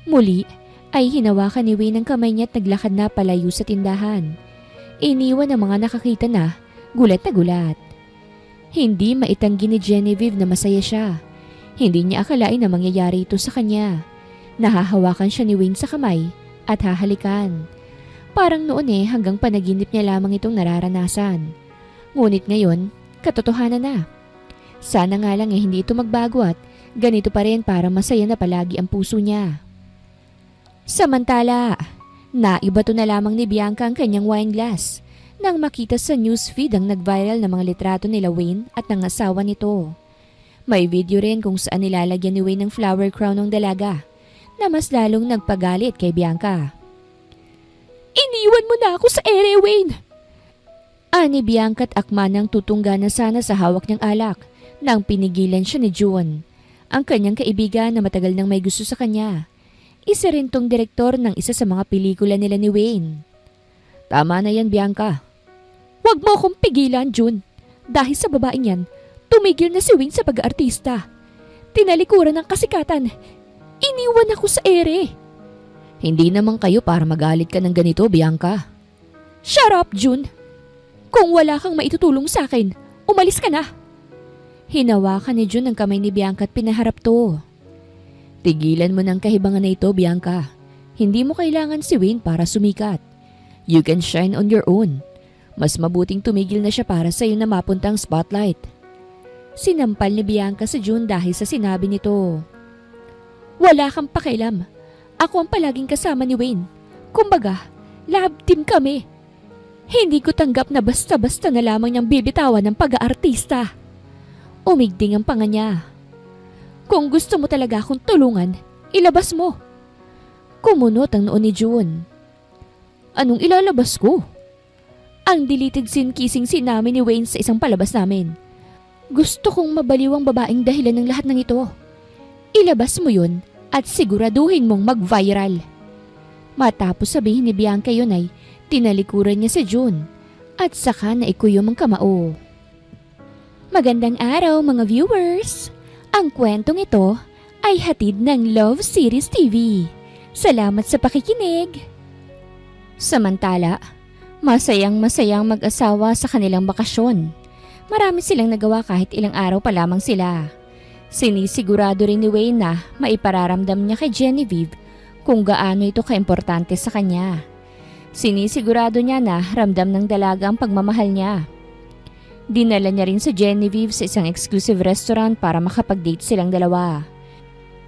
S1: Muli ay hinawakan ni Wayne ang kamay niya at naglakad na palayo sa tindahan. Iniwan ang mga nakakita na gulat na gulat. Hindi maitanggi ni Genevieve na masaya siya. Hindi niya akalain na mangyayari ito sa kanya. Nahahawakan siya ni Wayne sa kamay at hahalikan. Parang noon hanggang panaginip niya lamang itong nararanasan. Ngunit ngayon, katotohanan na. Sana nga lang hindi ito magbago at ganito pa rin para masaya na palagi ang puso niya. Samantala, naibato na lamang ni Bianca ang kanyang wine glass nang makita sa newsfeed ang nag-viral na mga litrato nila Wayne at ng asawa nito. May video rin kung saan nilalagyan ni Wayne ng flower crown ng dalaga na mas lalong nagpagalit kay Bianca. Iniwan mo na ako sa ere, Wayne! Ani Bianca at akma nang tutungga na sana sa hawak niyang alak nang pinigilan siya ni June, ang kanyang kaibigan na matagal nang may gusto sa kanya. Isa rin tong direktor ng isa sa mga pelikula nila ni Wayne. Tama na yan, Bianca. Huwag mo akong pigilan, June. Dahil sa babaeng yan, tumigil na si Wayne sa pag-aartista. Tinalikuran ng kasikatan. Iniwan ako sa ere. Hindi naman kayo para magalit ka ng ganito, Bianca. Shut up, June. Kung wala kang maitutulong sa akin, umalis ka na. Hinawakan ni June ang kamay ni Bianca at pinaharap to. Tigilan mo ng kahibangan na ito, Bianca. Hindi mo kailangan si Wayne para sumikat. You can shine on your own. Mas mabuting tumigil na siya para sa iyo na mapuntang spotlight. Sinampal ni Bianca sa June dahil sa sinabi nito. Wala kang pakialam. Ako ang palaging kasama ni Wayne. Kumbaga, lab team kami. Hindi ko tanggap na basta-basta na lamang niyang bibitawan ng pag-aartista. Umigding ang panga niya. Kung gusto mo talaga akong tulungan, ilabas mo. Kumunot ang noon ni June. Anong ilalabas ko? Ang deleted scene kissing scene namin ni Wayne sa isang palabas namin. Gusto kong mabaliw ang babaeng dahilan ng lahat ng ito. Ilabas mo yun at siguraduhin mong mag-viral. Matapos sabihin ni Bianca yun ay tinalikuran niya si June at saka naikuyom ang kamao. Magandang araw mga viewers! Ang kwentong ito ay hatid ng Love Series TV. Salamat sa pakikinig! Samantala, masayang-masayang mag-asawa sa kanilang bakasyon. Marami silang nagawa kahit ilang araw pa lamang sila. Sinisigurado rin ni Wayne na maipararamdam niya kay Genevieve kung gaano ito kaimportante sa kanya. Sinisigurado niya na ramdam ng dalaga ang pagmamahal niya. Dinala niya rin si Genevieve sa isang exclusive restaurant para makapag-date silang dalawa.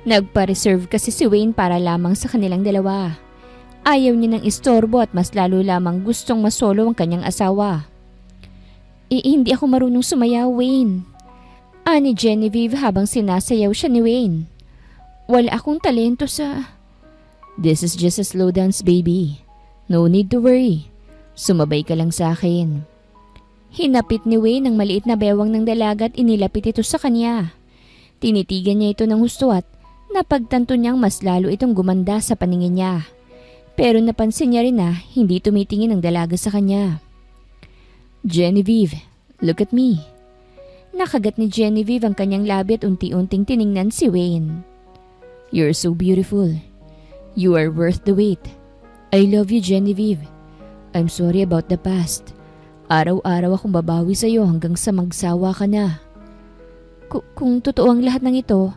S1: Nagpa-reserve kasi si Wayne para lamang sa kanilang dalawa. Ayaw niya ng istorbo at mas lalo lamang gustong masolo ang kanyang asawa. Hindi ako marunong sumayaw, Wayne. Ani Genevieve habang sinasayaw siya ni Wayne. Wala akong talento sa... This is just a slow dance, baby. No need to worry. Sumabay ka lang sa akin. Hinapit ni Wayne ang maliit na bewang ng dalaga at inilapit ito sa kanya. Tinitigan niya ito ng husto at napagtanto niyang mas lalo itong gumanda sa paningin niya. Pero napansin niya rin na hindi tumitingin ang dalaga sa kanya. Genevieve, look at me. Nakagat ni Genevieve ang kanyang labi at unti-unting tiningnan si Wayne. You're so beautiful. You are worth the wait. I love you, Genevieve. I'm sorry about the past. Araw-araw akong babawi sa iyo hanggang sa magsawa ka na. Kung totoo ang lahat ng ito,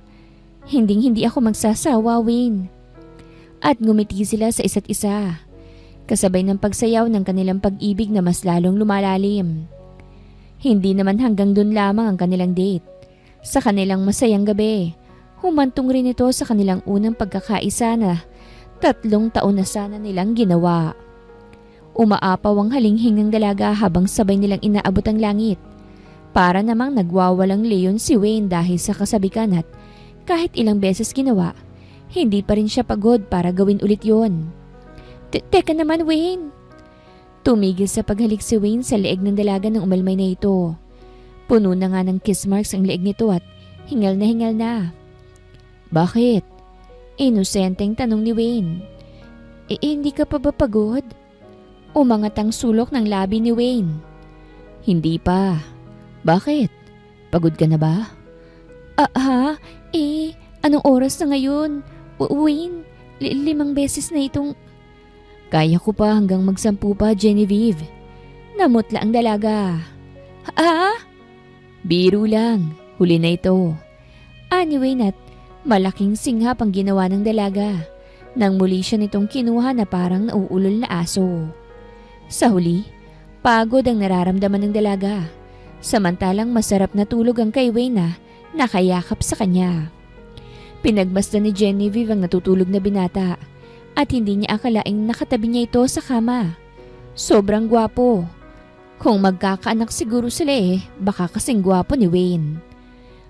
S1: hindi ako magsasawa, Wayne. At ngumiti sila sa isa't isa, kasabay ng pagsayaw ng kanilang pag-ibig na mas lalong lumalalim. Hindi naman hanggang dun lamang ang kanilang date. Sa kanilang masayang gabi, humantong rin ito sa kanilang unang pagkakaisa na 3 taon na sana nilang ginawa. Umaapaw ang halinghing ng dalaga habang sabay nilang inaabot ang langit. Para namang nagwawalang leyon si Wayne dahil sa kasabikan at kahit ilang beses ginawa, hindi pa rin siya pagod para gawin ulit yon. Teka naman, Wayne. Tumigil sa paghalik si Wayne sa leeg ng dalaga nang umalmay na ito. Puno na nga ng kiss marks ang leeg nito at hingal na hingal na. Bakit? Inosenteng tanong ni Wayne. Hindi ka pa ba pagod? Umangat ang sulok ng labi ni Wayne. Hindi pa. Bakit? Pagod ka na ba? Anong oras na ngayon? Wayne, 5 beses na itong... Kaya ko pa hanggang mag-10 pa, Genevieve. Namutla ang dalaga. Biro lang. Huli na ito. Anyway, at malaking singhap ang ginawa ng dalaga nang muli siya nitong kinuha na parang nauulol na aso. Sa huli, pagod ang nararamdaman ng dalaga. Samantalang masarap na tulog ang kay Wayne na nakayakap sa kanya. Pinagmasdan ni Genevieve ang natutulog na binata at hindi niya akalaing nakatabi niya ito sa kama. Sobrang gwapo. Kung magkakaanak siguro sila baka kasing gwapo ni Wayne.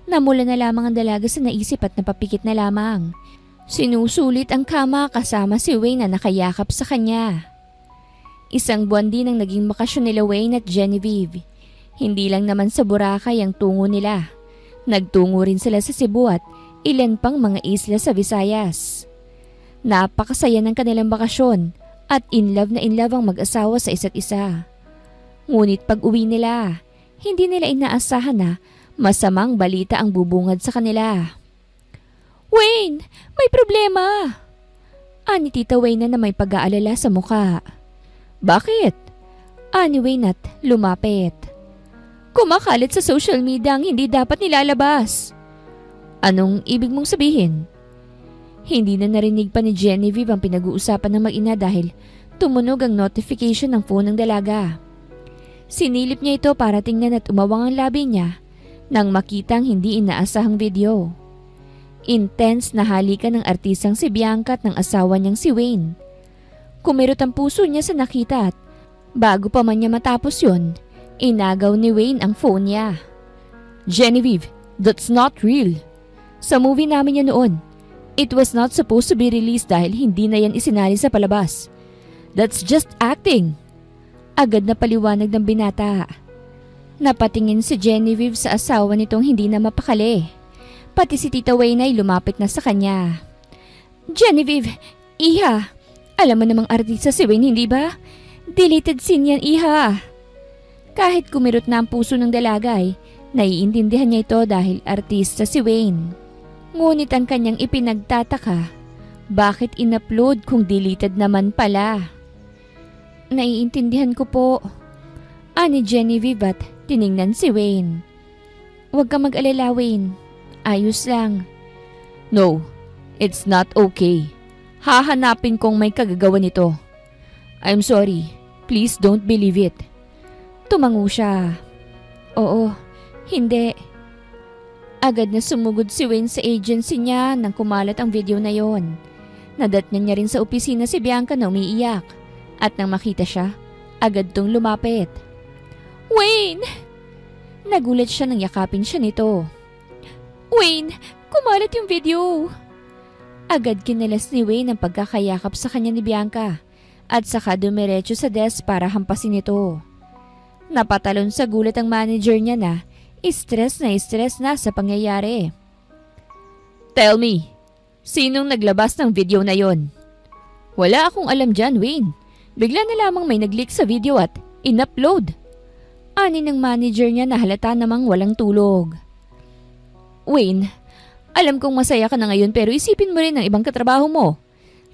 S1: Namula na lamang ang dalaga sa naisip at napapikit na lamang. Sinusulit ang kama kasama si Wayne na nakayakap sa kanya. 1 buwan din ang naging bakasyon nila Wayne at Genevieve. Hindi lang naman sa Boracay ang tungo nila. Nagtungo rin sila sa Cebu at ilan pang mga isla sa Visayas. Napakasaya ng kanilang bakasyon at in love ang mag-asawa sa isa't isa. Ngunit pag uwi nila, hindi nila inaasahan na masamang balita ang bubungad sa kanila. "Wayne, may problema!" Ani Tita Wayne na may pag-aalala sa mukha. "Bakit?" Ani Wayne at lumapit. "Kumakalat sa social media ang hindi dapat nilalabas." "Anong ibig mong sabihin?" Hindi na narinig pa ni Genevieve ang pinag-uusapan ng mag-ina dahil tumunog ang notification ng phone ng dalaga. Sinilip niya ito para tingnan at umawang ang labi niya nang makitang hindi inaasahang video. Intense na halikan ng artistang si Bianca at ng asawa niyang si Wayne. Kumirot ang puso niya sa nakita at bago pa man niya matapos yun, inagaw ni Wayne ang phone niya. "Genevieve, that's not real. Sa movie namin yan noon. It was not supposed to be released dahil hindi na yan isinali sa palabas. That's just acting." Agad na paliwanag ng binata. Napatingin si Genevieve sa asawa nitong hindi na mapakali. Pati si Tita Wayne ay lumapit na sa kanya. "Genevieve, iha, alam mo namang artista si Wayne, hindi ba? Deleted scene yan, iha." Kahit kumirot na ang puso ng dalaga ay naiintindihan niya ito dahil artista si Wayne. Ngunit ang kanyang ipinagtataka, bakit in-upload kung deleted naman pala? "Naiintindihan ko po," ani Genevieve at tiningnan si Wayne. "Huwag kang mag-alala, Wayne. Ayos lang." "No, it's not okay. Hahanapin kong may kagagawa nito. I'm sorry. Please don't believe it." Tumango siya. "Oo, hindi." Agad na sumugod si Wayne sa agency niya nang kumalat ang video na yon. Nadatnan niya rin sa opisina si Bianca na umiiyak. At nang makita siya, agad tong lumapit. "Wayne!" Nagulat siya nang yakapin siya nito. "Wayne, kumalat yung video." Agad kinalas ni Wayne ang pagkakayakap sa kanya ni Bianca at saka dumiretso sa desk para hampasin ito. Napatalon sa gulat ang manager niya na stress na sa pangyayari. "Tell me, sinong naglabas ng video na yon?" "Wala akong alam dyan, Wayne. Bigla na lamang may nag-leak sa video at in-upload." Ani ng manager niya na halata namang walang tulog. "Wayne, alam kong masaya ka na ngayon pero isipin mo rin ang ibang katrabaho mo.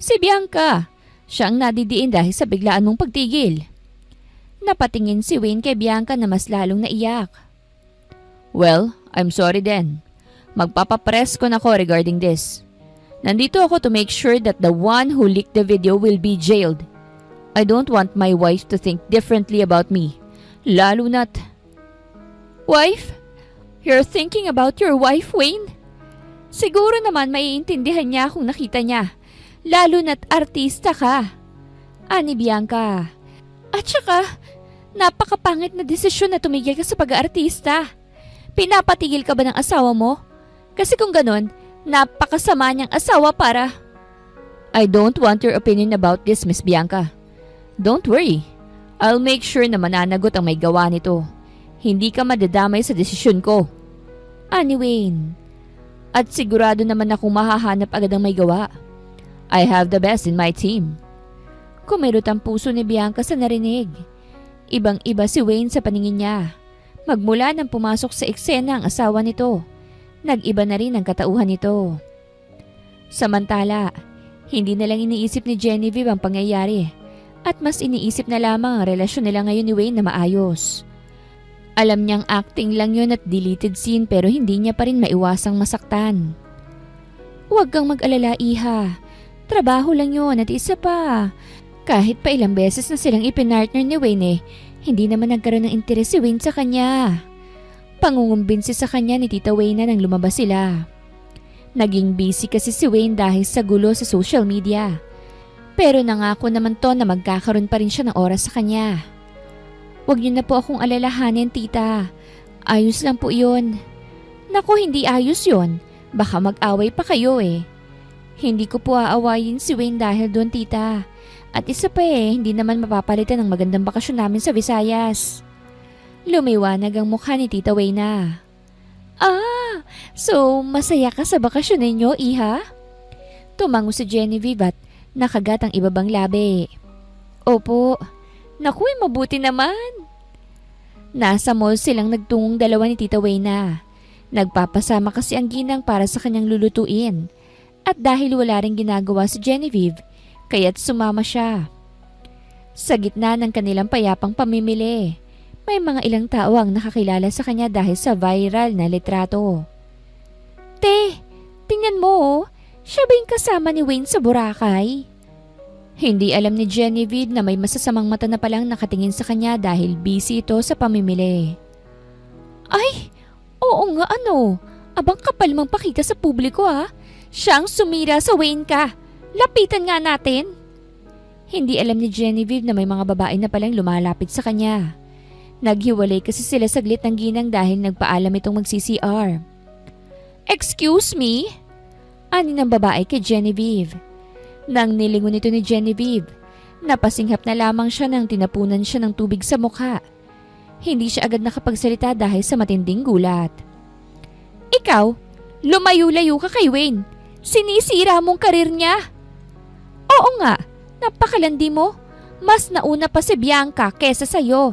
S1: Si Bianca, siya ang nadidiin dahil sa biglaan mong pagtigil." Napatingin si Wayne kay Bianca na mas lalong naiyak. "Well, I'm sorry then. Magpapapress ko na ko regarding this. Nandito ako to make sure that the one who leaked the video will be jailed. I don't want my wife to think differently about me. Lalo na't..." "Wife? You're thinking about your wife, Wayne? Siguro naman maiintindihan niya kung nakita niya. Lalo na't artista ka." Ani Bianca. "At saka, napakapangit na desisyon na tumigil ka sa pag-aartista. Pinapatigil ka ba ng asawa mo? Kasi kung ganon, napakasama niyang asawa para..." "I don't want your opinion about this, Miss Bianca. Don't worry. I'll make sure na mananagot ang may gawa nito. Hindi ka madadamay sa desisyon ko." Ani Wayne. "At sigurado naman akong mahahanap agad ang may gawa. I have the best in my team." Kumirot ang puso ni Bianca sa narinig. Ibang-iba si Wayne sa paningin niya. Magmula nang pumasok sa eksena ang asawa nito, nag-iba na rin ang katauhan nito. Samantala, hindi na lang iniisip ni Genevieve ang pangyayari at mas iniisip na lamang ang relasyon nila ngayon ni Wayne na maayos. Alam niyang acting lang yun at deleted scene pero hindi niya pa rin maiwasang masaktan. "Huwag kang mag-alala, iha. Trabaho lang yun at isa pa. Kahit pa ilang beses na silang ipinartner ni Wayne hindi naman nagkaroon ng interes si Wayne sa kanya." Pangungumbinsi sa kanya ni Tita Wayne nang lumabas sila. Naging busy kasi si Wayne dahil sa gulo sa social media. Pero nangako naman to na magkakaroon pa rin siya ng oras sa kanya. "Huwag niyo na po akong alalahanin, tita. Ayos lang po yun." "Naku, hindi ayos yun. Baka mag-away pa kayo eh." "Hindi ko po aawayin si Wayne dahil doon, tita. At isa pa hindi naman mapapalitan ng magandang bakasyon namin sa Visayas." Lumiwanag ang mukha ni Tita Wayne. "Ah, So, masaya ka sa bakasyon ninyo, iha? Tumango si Genevieve at nakagat ang ibabang labi. Opo. Naku'y mabuti naman. Nasa mall silang nagtungong dalawa ni Tita Wayna. Nagpapasama kasi ang ginang para sa kanyang lulutuin. At dahil wala ring ginagawa si Genevieve, kaya't sumama siya. Sa gitna ng kanilang payapang pamimili, may mga ilang tao ang nakakilala sa kanya dahil sa viral na litrato. Te, tingnan mo oh, siya ba yung kasama ni Wayne sa Boracay? Hindi alam ni Genevieve na may masasamang mata na palang nakatingin sa kanya dahil busy ito sa pamimili. Ay, oo nga ano, abang kapal mang pakita sa publiko ah. Siyang sumira sa Wayne ka. Lapitan nga natin. Hindi alam ni Genevieve na may mga babae na palang lumalapit sa kanya. Naghiwalay kasi sila saglit ng ginang dahil nagpaalam itong mag-CCR. Excuse me? Ani ng babae kay Genevieve. Nang nilingon ito ni Genevieve, napasinghap na lamang siya nang tinapunan siya ng tubig sa mukha. Hindi siya agad nakapagsalita dahil sa matinding gulat. Ikaw, lumayo-layo ka kay Wayne. Sinisira mong karir niya. Oo nga, napakalandi mo. Mas nauna pa si Bianca kesa sa'yo.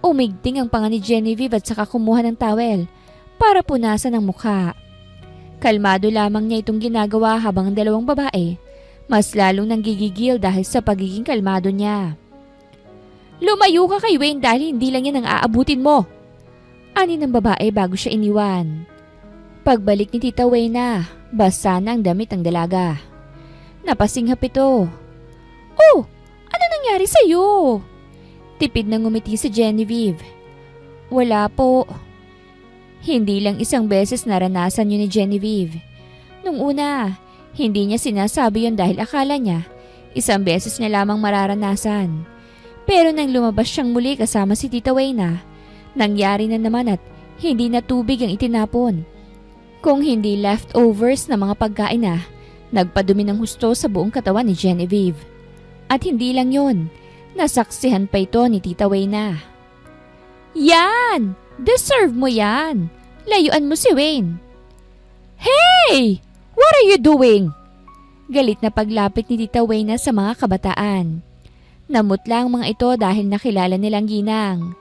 S1: Umigting ang panga ni Genevieve at saka kumuha ng towel para punasan ang mukha. Kalmado lamang niya itong ginagawa habang ang dalawang babae mas lalong nanggigigil dahil sa pagiging kalmado niya. Lumayo ka kay Wayne dahil hindi lang yan ang aabutin mo. Ani ng babae bago siya iniwan. Pagbalik ni Tita Wayna, basa na ang damit ng dalaga. Napasinghap ito. Oh, ano nangyari sa'yo? Tipid na ngumiti si Genevieve. Wala po. Hindi lang isang beses naranasan yun ni Genevieve. Nung una, hindi niya sinasabi yon dahil akala niya isang beses niya lamang mararanasan. Pero nang lumabas siyang muli kasama si Tita Wayna, nangyari na naman at hindi na tubig ang itinapon. Kung hindi leftovers na mga pagkain na nagpadumi ng husto sa buong katawan ni Genevieve. At hindi lang yon, nasaksihan pa ito ni Tita Wayna. Yan! Deserve mo yan! Layuan mo si Wayne. Hey! What are you doing? Galit na paglapit ni Tita Wayna sa mga kabataan. Namutla ang mga ito dahil nakilala nilang ginang.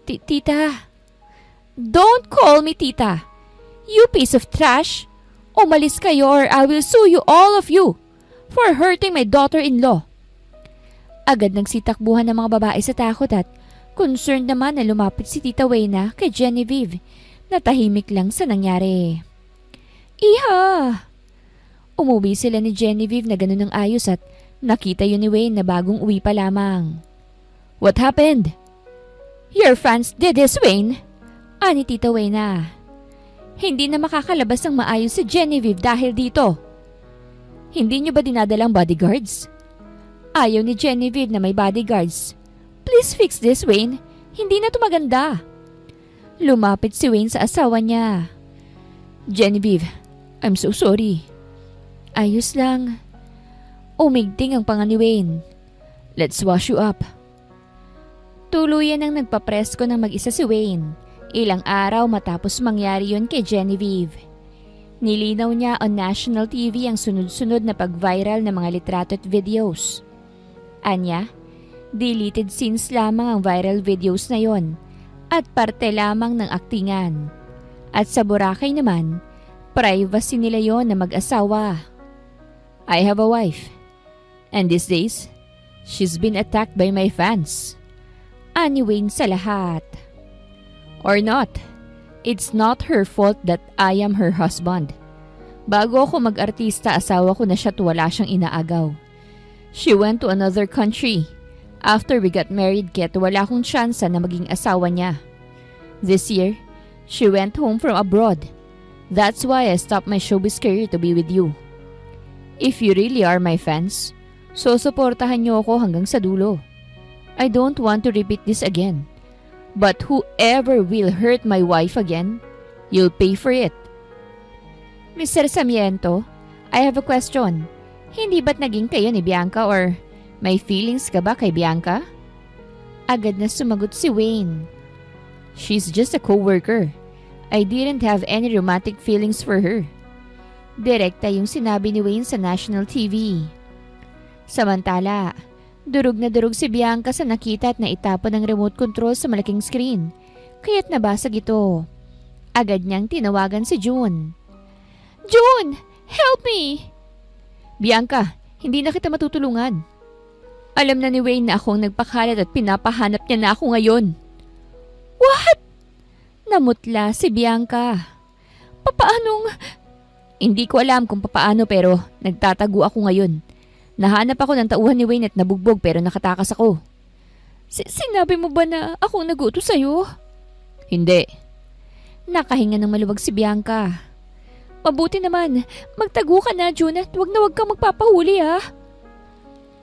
S1: Tita. Don't call me tita. You piece of trash. Umalis kayo or I will sue you all of you for hurting my daughter-in-law. Agad nagsitakbuhan ng mga babae sa takot at concerned naman na lumapit si Tita Wayna kay Genevieve na tahimik lang sa nangyari. Iha! Umuwi sila ni Genevieve na ganun ng ayos at nakita yun ni Wayne na bagong uwi pa lamang. What happened? Your fans did this, Wayne? Ani Tita Wayna. Hindi na makakalabas ng maayos si Genevieve dahil dito. Hindi niyo ba dinadalang bodyguards? Ayaw ni Genevieve na may bodyguards. Please fix this, Wayne. Hindi na to maganda. Lumapit si Wayne sa asawa niya. Genevieve, I'm so sorry. Ayos lang. Umigting ang panga ni Wayne. Let's wash you up. Tuluyan ang nagpapresko ng mag-isa si Wayne. Ilang araw matapos mangyari yon kay Genevieve. Nilinaw niya on national TV ang sunod-sunod na pag-viral ng mga litrato at videos. Anya, deleted scenes lamang ang viral videos na yon at parte lamang ng aktingan. At sa Boracay naman, privacy nila yon na mag-asawa. I have a wife. And these days, she's been attacked by my fans. Ani Wayne sa lahat. Or not, it's not her fault that I am her husband. Bago ako mag-artista, asawa ko na siya at wala siyang inaagaw. She went to another country. After we got married, kaya't wala akong tsansa na maging asawa niya. This year, she went home from abroad. That's why I stopped my showbiz career to be with you. If you really are my fans, so suportahan niyo ako hanggang sa dulo. I don't want to repeat this again. But whoever will hurt my wife again, you'll pay for it. Mr. Samiento, I have a question. Hindi ba't naging kayo ni Bianca or may feelings ka ba kay Bianca? Agad na sumagot si Wayne. She's just a co-worker. I didn't have any romantic feelings for her. Direkta yung sinabi ni Wayne sa national TV. Samantala, durog na durog si Bianca sa nakita at naitapon ng remote control sa malaking screen, kaya't nabasag ito. Agad niyang tinawagan si June. June! Help me! Bianca, hindi na kita matutulungan. Alam na ni Wayne na ako ang nagpakalat at pinapahanap niya na ako ngayon. What? Namutla si Bianca. Papaanong... Hindi ko alam kung papaano pero nagtatago ako ngayon. Nahanap ako ng tauhan ni Wayne at nabugbog pero nakatakas ako. Sinabi mo ba na ako nag-utos sa'yo? Hindi. Nakahinga ng maluwag si Bianca. Mabuti naman, magtago ka na June at wag kang magpapahuli ha.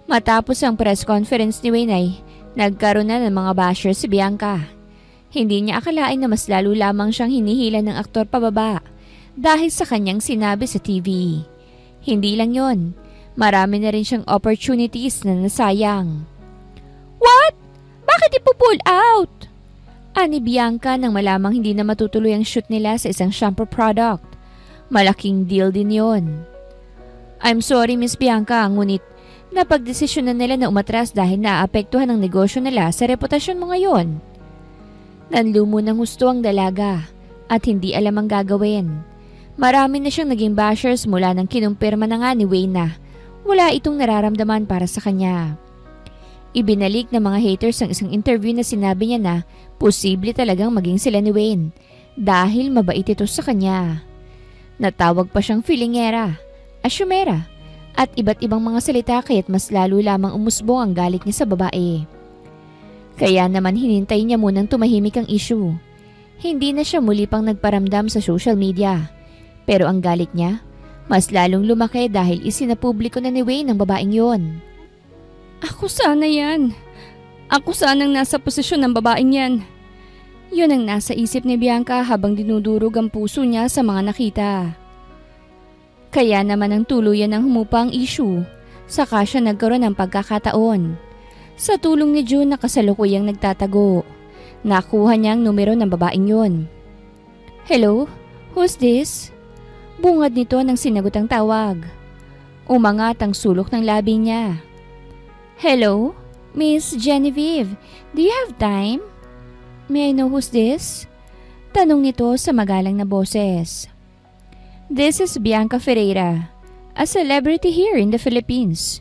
S1: Matapos ang press conference ni Wayne ay nagkaroon na ng mga bashers si Bianca. Hindi niya akalain na mas lalo lamang siyang hinihila ng aktor pababa dahil sa kanyang sinabi sa TV. Hindi lang yon, marami na rin siyang opportunities na nasayang. What? Bakit ipo-pull out? Ani Bianca nang malamang hindi na matutuloy ang shoot nila sa isang shampoo product. Malaking deal din yon. I'm sorry Miss Bianca, ngunit napagdesisyon na nila na umatras dahil naapektuhan ang negosyo nila sa reputasyon mo ngayon. Nanlumo ng husto ang dalaga at hindi alam ang gagawin. Marami na siyang naging bashers mula nang kinumpirma na nga ni Wayne na wala itong nararamdaman para sa kanya. Ibinalik ng mga haters ang isang interview na sinabi niya na posible talagang maging sila ni Wayne dahil mabait ito sa kanya. Natawag pa siyang filingera, asyumera at iba't ibang mga salita kaya't mas lalo lamang umusbong ang galit niya sa babae. Kaya naman hinintay niya munang tumahimik ang issue. Hindi na siya muli pang nagparamdam sa social media. Pero ang galit niya, mas lalong lumaki dahil isinapubliko na ni Wayne ang babaeng yon. Ako sana yan. Ako sanang nasa posisyon ng babaeng yan. Yun ang nasa isip ni Bianca habang dinudurog ang puso niya sa mga nakita. Kaya naman ang tuluyan ng humupa ang issue, saka siya nagkaroon ng pagkakataon. Sa tulong ni June na kasalukuyang nagtatago, nakuha niya ang numero ng babaeng yon. Hello? Who's this? Bungad nito nang sinagot ang tawag. Umangat ang sulok ng labi niya. Hello? Miss Genevieve, do you have time? May I know who's this? Tanong nito sa magalang na boses. This is Bianca Ferreira, a celebrity here in the Philippines.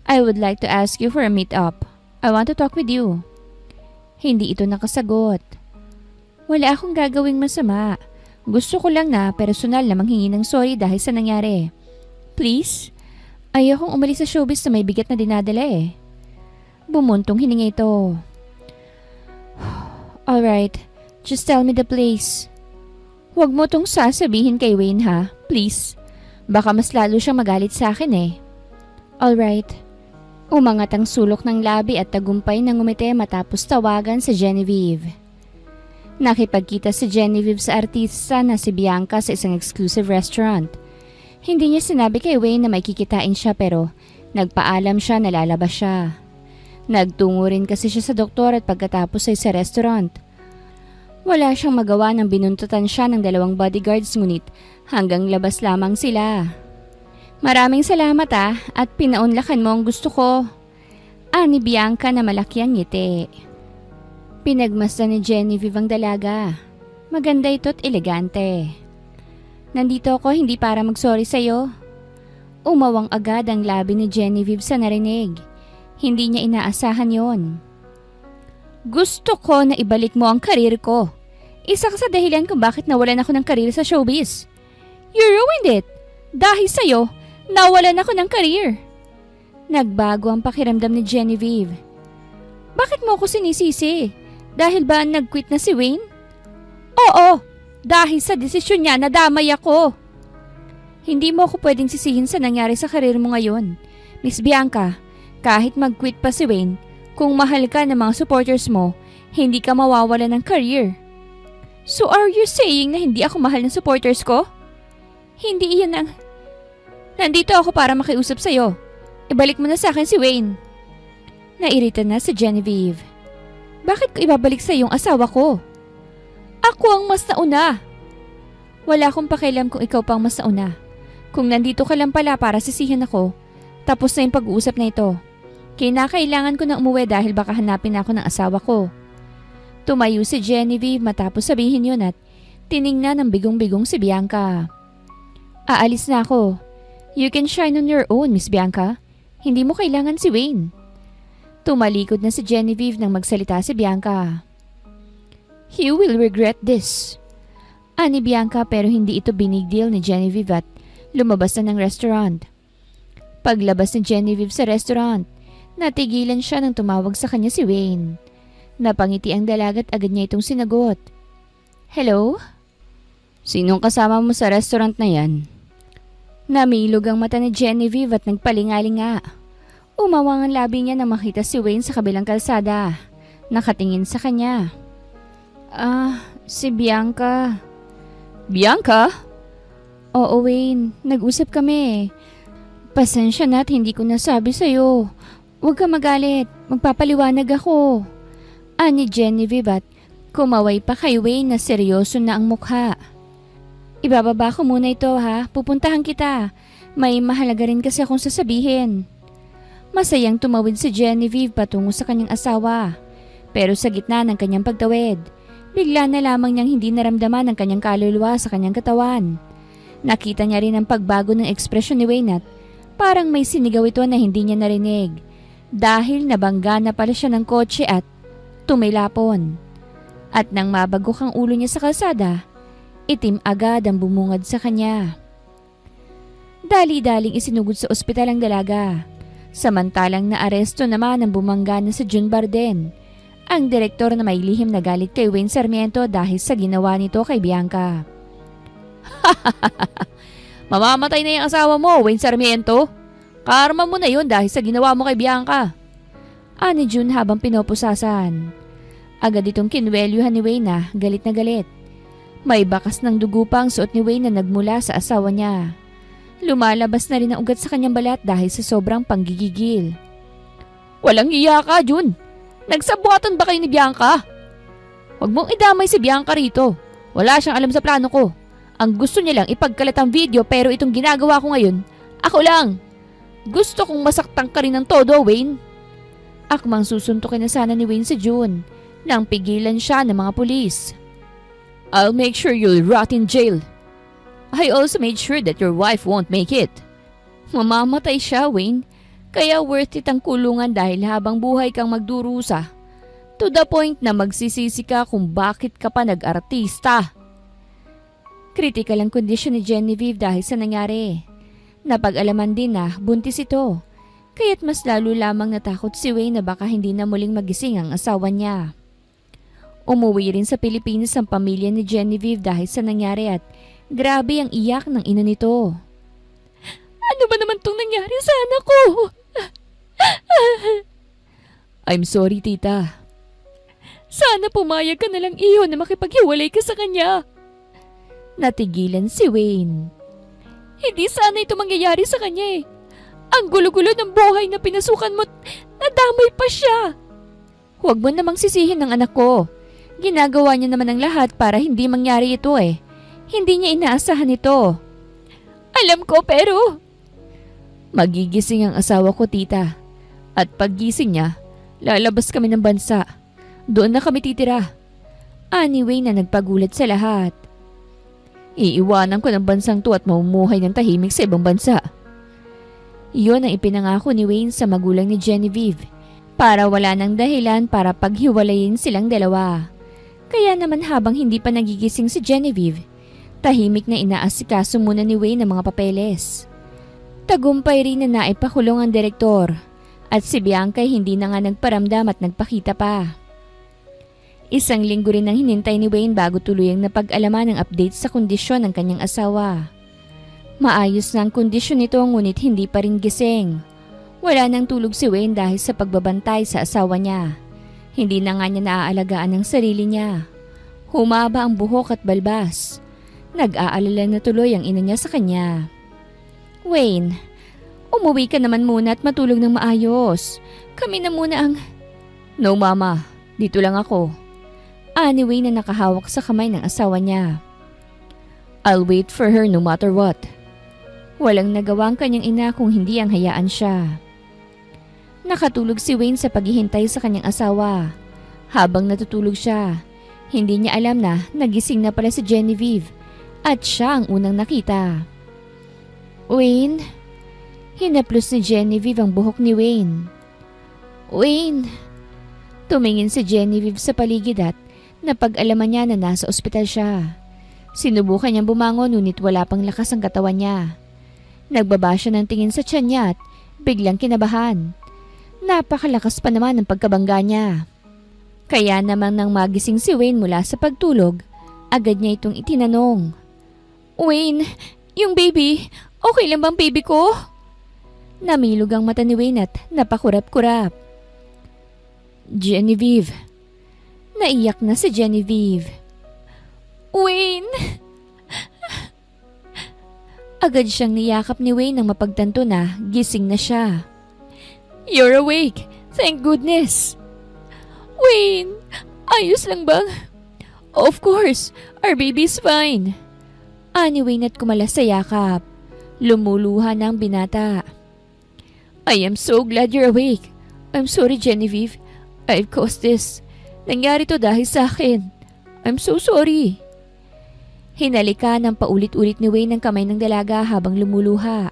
S1: I would like to ask you for a meet-up. I want to talk with you. Hindi ito nakasagot. Wala akong gagawing masama. Gusto ko lang na personal na manghingi ng sorry dahil sa nangyari. Please? Ayokong umalis sa showbiz na may bigat na dinadala eh. Bumuntong hininga ito. Alright, just tell me the place. Huwag mo tong sasabihin kay Wayne ha, please. Baka mas lalo siyang magalit sa akin eh. Alright. Umangat ang sulok ng labi at tagumpay na ngumiti matapos tawagan si Genevieve. Nakipagkita si Genevieve sa artista na si Bianca sa isang exclusive restaurant. Hindi niya sinabi kay Wayne na may kikitain siya pero nagpaalam siya na lalabas siya. Nagtungo rin kasi siya sa doktor at pagkatapos ay sa restaurant. Wala siyang magawa nang binuntutan siya ng 2 bodyguards ngunit hanggang labas lamang sila. Maraming salamat at pinaunlakan mo ang gusto ko. Ani Bianca na malaki ang ngiti. Pinagmasdan ni Genevieve ang dalaga. Maganda ito't elegante. Nandito ako hindi para magsorry sa'yo. Umawang agad ang labi ni Genevieve sa narinig. Hindi niya inaasahan yon. Gusto ko na ibalik mo ang karir ko. Isa ka sa dahilan kung bakit nawalan ako ng karir sa showbiz. You ruined it. Dahil sa'yo, nawalan ako ng karir. Nagbago ang pakiramdam ni Genevieve. Bakit mo ako sinisisi? Dahil ba nag-quit na si Wayne? Oo, dahil sa desisyon niya nadamay ako. Hindi mo ako pwedeng sisihin sa nangyari sa karir mo ngayon. Miss Bianca, kahit mag-quit pa si Wayne, kung mahal ka ng mga supporters mo, hindi ka mawawala ng career. So are you saying na hindi ako mahal ng supporters ko? Hindi iyon ang... Nandito ako para makiusap sa'yo. Ibalik mo na sa akin si Wayne. Nairita na si Genevieve. Bakit ko ibabalik sa yung asawa ko? Ako ang mas nauna. Wala akong pakialam kung ikaw pang mas nauna. Kung nandito ka lang pala para sisihin ako, tapos na yung pag-uusap na ito. Kailangan ko na umuwi dahil baka hanapin ako ng asawa ko. Tumayo si Genevieve matapos sabihin yun at tiningnan ng bigong-bigong si Bianca. Aalis na ako. You can shine on your own, Miss Bianca. Hindi mo kailangan si Wayne. Tumalikod na si Genevieve nang magsalita si Bianca. You will regret this. Ani Bianca pero hindi ito big deal ni Genevieve at lumabas na ng restaurant. Paglabas ni Genevieve sa restaurant, natigilan siya nang tumawag sa kanya si Wayne. Napangiti ang dalaga at agad niya itong sinagot. Hello? Sinong kasama mo sa restaurant na yan? Namilog ang mata ni Genevieve at nagpalingalinga. Umawang ang labi niya nang makita si Wayne sa kabilang kalsada. Nakatingin sa kanya. Si Bianca. Bianca? Oo, Wayne. Nag-usap kami. Pasensya na at hindi ko nasabi sa'yo. Huwag ka magalit. Magpapaliwanag ako. Ani Genevieve at kumaway pa kay Wayne na seryoso na ang mukha. Ibababa ko muna ito ha. Pupuntahan kita. May mahalaga rin kasi akong sasabihin. Masayang tumawid si Genevieve patungo sa kanyang asawa. Pero sa gitna ng kanyang pagtawid, bigla na lamang niyang hindi naramdaman ang kanyang kaluluwa sa kanyang katawan. Nakita niya rin ang pagbago ng ekspresyon ni Wayne at parang may sinigaw ito na hindi niya narinig. Dahil nabangga na pala siya ng kotse at tumilapon. At nang mabagok ang ulo niya sa kalsada, itim agad ang bumungad sa kanya. Dali-daling isinugod sa ospital ang dalaga. Samantalang naaresto naman ang bumangga na si June Barden, ang direktor na may lihim na galit kay Wayne Sarmiento dahil sa ginawa nito kay Bianca. Mamamatay na yung asawa mo, Wayne Sarmiento. Karma mo na yun dahil sa ginawa mo kay Bianca. Ani June habang pinopusasan. Agad itong kinwelyuhan ni Wayne na galit. May bakas ng dugo pa ang suot ni Wayne na nagmula sa asawa niya. Lumalabas na rin ang ugat sa kanyang balat dahil sa sobrang panggigigil. Walang iya ka, June. Nagsabuatan ba kayo ni Bianca? Huwag mong idamay si Bianca rito. Wala siyang alam sa plano ko. Ang gusto niya lang ipagkalat ang video pero itong ginagawa ko ngayon, ako lang. Gusto kong masaktan ka rin ng todo, Wayne. Akmang susuntukin na sana ni Wayne si June nang pigilan siya ng mga pulis. I'll make sure you'll rot in jail. I also made sure that your wife won't make it. Mamamatay siya, Wayne. Kaya worth it ang kulungan dahil habang buhay kang magdurusa. To the point na magsisisi ka kung bakit ka pa nag-artista. Critical ang kondisyon ni Genevieve dahil sa nangyari. Napag-alaman din na buntis ito. Kaya't mas lalo lamang natakot si Wayne na baka hindi na muling magising ang asawa niya. Umuwi rin sa Pilipinas ang pamilya ni Genevieve dahil sa nangyari at grabe ang iyak ng ina nito. Ano ba naman tong nangyari sa anak ko? I'm sorry, tita. Sana pumayag ka na lang iyo na makipaghiwalay ka sa kanya. Natigilan si Wayne. Hindi sana ito mangyayari sa kanya eh. Ang gulo-gulo ng buhay na pinasukan mo, nadamay pa siya. Huwag mo namang sisihin ng anak ko. Ginagawa niya naman ang lahat para hindi mangyari ito eh. Hindi niya inaasahan ito. Alam ko pero... Magigising ang asawa ko, tita. At paggising niya, lalabas kami ng bansa. Doon na kami titira. Anyway na nagpagulat sa lahat. Iiwanan ko ng bansang to at mamumuhay ng tahimik sa ibang bansa. Iyon ang ipinangako ni Wayne sa magulang ni Genevieve para wala nang dahilan para paghiwalayin silang dalawa. Kaya naman habang hindi pa nagigising si Genevieve, tahimik na inaasikaso muna ni Wayne ang mga papeles. Tagumpay rin na naipakulong ang direktor at si Bianca hindi na nga nagparamdam at nagpakita pa. Isang linggo rin ang hinintay ni Wayne bago tuluyang napag-alaman ang update sa kondisyon ng kanyang asawa. Maayos na ang kondisyon nito ngunit hindi pa rin gising. Wala nang tulog si Wayne dahil sa pagbabantay sa asawa niya. Hindi na nga niya naaalagaan ang sarili niya. Humaba ang buhok at balbas. Nag-aalala na tuloy ang ina niya sa kanya. Wayne, umuwi ka naman muna at matulog ng maayos. Kami na muna ang... No mama, dito lang ako. Anyway na nakahawak sa kamay ng asawa niya. I'll wait for her no matter what. Walang nagawa ang kanyang ina kung hindi ang hayaan siya. Nakatulog si Wayne sa paghihintay sa kanyang asawa. Habang natutulog siya, hindi niya alam na nagising na pala si Genevieve at siya ang unang nakita. Wayne? Hinaplos ni Genevieve ang buhok ni Wayne. Wayne! Tumingin si Genevieve sa paligid at napag-alaman niya na nasa ospital siya. Sinubukan niyang bumangon ngunit wala pang lakas ang katawan niya. Nagbaba siya ng tingin sa tiyan niya at biglang kinabahan. Napakalakas pa naman ng pagkabangga niya. Kaya namang nang magising si Wayne mula sa pagtulog, agad niya itong itinanong. Wayne, yung baby, okay lang bang baby ko? Namilog ang mata ni Wayne at napakurap-kurap. Genevieve. Naiyak na si Genevieve. Wayne! Agad siyang niyakap ni Wayne nang mapagtanto na gising na siya. You're awake! Thank goodness! Wayne! Ayos lang ba? Of course! Our baby's fine! Ani Wayne at kumalas sa yakap. Lumuluha na ang binata. I am so glad you're awake. I'm sorry, Genevieve. I've caused this. Nangyari to dahil sa akin. I'm so sorry. Hinalika ng paulit-ulit ni Wayne ang kamay ng dalaga habang lumuluha.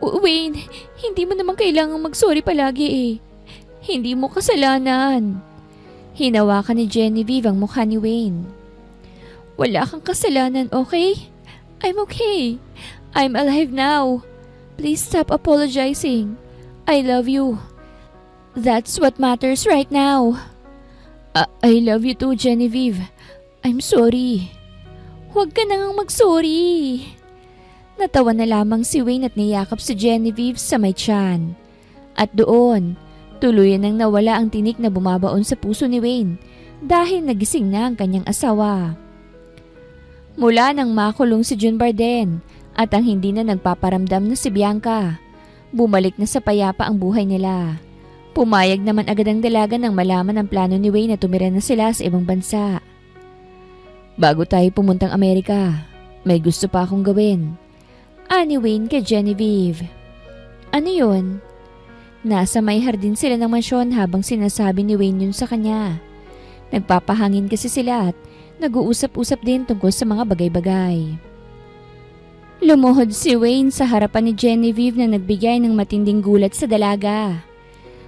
S1: Wayne, hindi mo naman kailangang mag-sorry palagi eh. Hindi mo kasalanan. Hinawakan ni Genevieve ang mukha ni Wayne. Wala kang kasalanan, okay? I'm okay. I'm alive now. Please stop apologizing. I love you. That's what matters right now. I love you too, Genevieve. I'm sorry. Huwag ka nang mag-sorry. Natawa na lamang si Wayne at niyakap si Genevieve sa may tiyan. At doon, tuluyan nang nawala ang tinik na bumabaon sa puso ni Wayne dahil nagising na ang kanyang asawa. Mula nang makulong si June Barden at ang hindi na nagpaparamdam na si Bianca, bumalik na sa payapa ang buhay nila. Pumayag naman agad ang dalaga nang malaman ang plano ni Wayne na tumira na sila sa ibang bansa. Bago tayo pumuntang Amerika, may gusto pa akong gawin. Ani Wayne kay Genevieve. Ano yun? Nasa may hardin sila ng mansyon habang sinasabi ni Wayne yun sa kanya. Nagpapahangin kasi sila at nag-uusap-usap din tungkol sa mga bagay-bagay. Lumuhod si Wayne sa harapan ni Genevieve na nagbigay ng matinding gulat sa dalaga.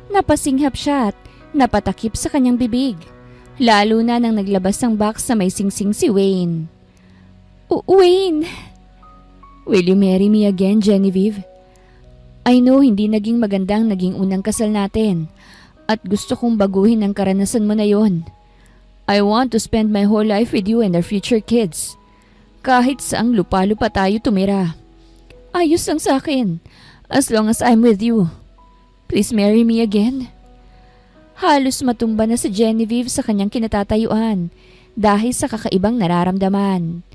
S1: Napasinghap siya at napatakip sa kanyang bibig. Lalo na nang naglabas ng box sa may singsing si Wayne. Wayne! Will you marry me again, Genevieve? I know hindi naging magandang naging unang kasal natin at gusto kong baguhin ang karanasan mo na yon. I want to spend my whole life with you and our future kids. Kahit saang lupa-lupa tayo tumira. Ayos lang sa akin, as long as I'm with you. Please marry me again. Halos matumba na si Genevieve sa kanyang kinatatayuan dahil sa kakaibang nararamdaman.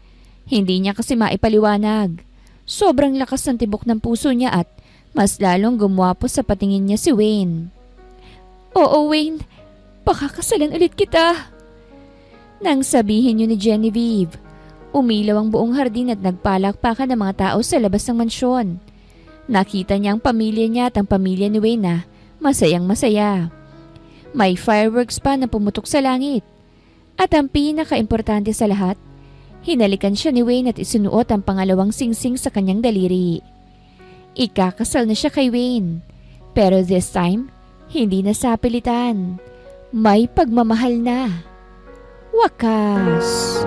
S1: Hindi niya kasi maipaliwanag. Sobrang lakas ng tibok ng puso niya at mas lalong gumwapo sa patingin niya si Wayne. Oo Wayne, pakakasalan ulit kita. Nang sabihin niyo ni Genevieve, umilaw ang buong hardin at nagpalakpakan ng mga tao sa labas ng mansyon. Nakita niya ang pamilya niya at ang pamilya ni Wayne na masayang masaya. May fireworks pa na pumutok sa langit. At ang pinaka-importante sa lahat, hinalikan siya ni Wayne at isinuot ang pangalawang singsing sa kanyang daliri. Ikakasal na siya kay Wayne. Pero this time, hindi na sa pilitan. May pagmamahal na. Wakas!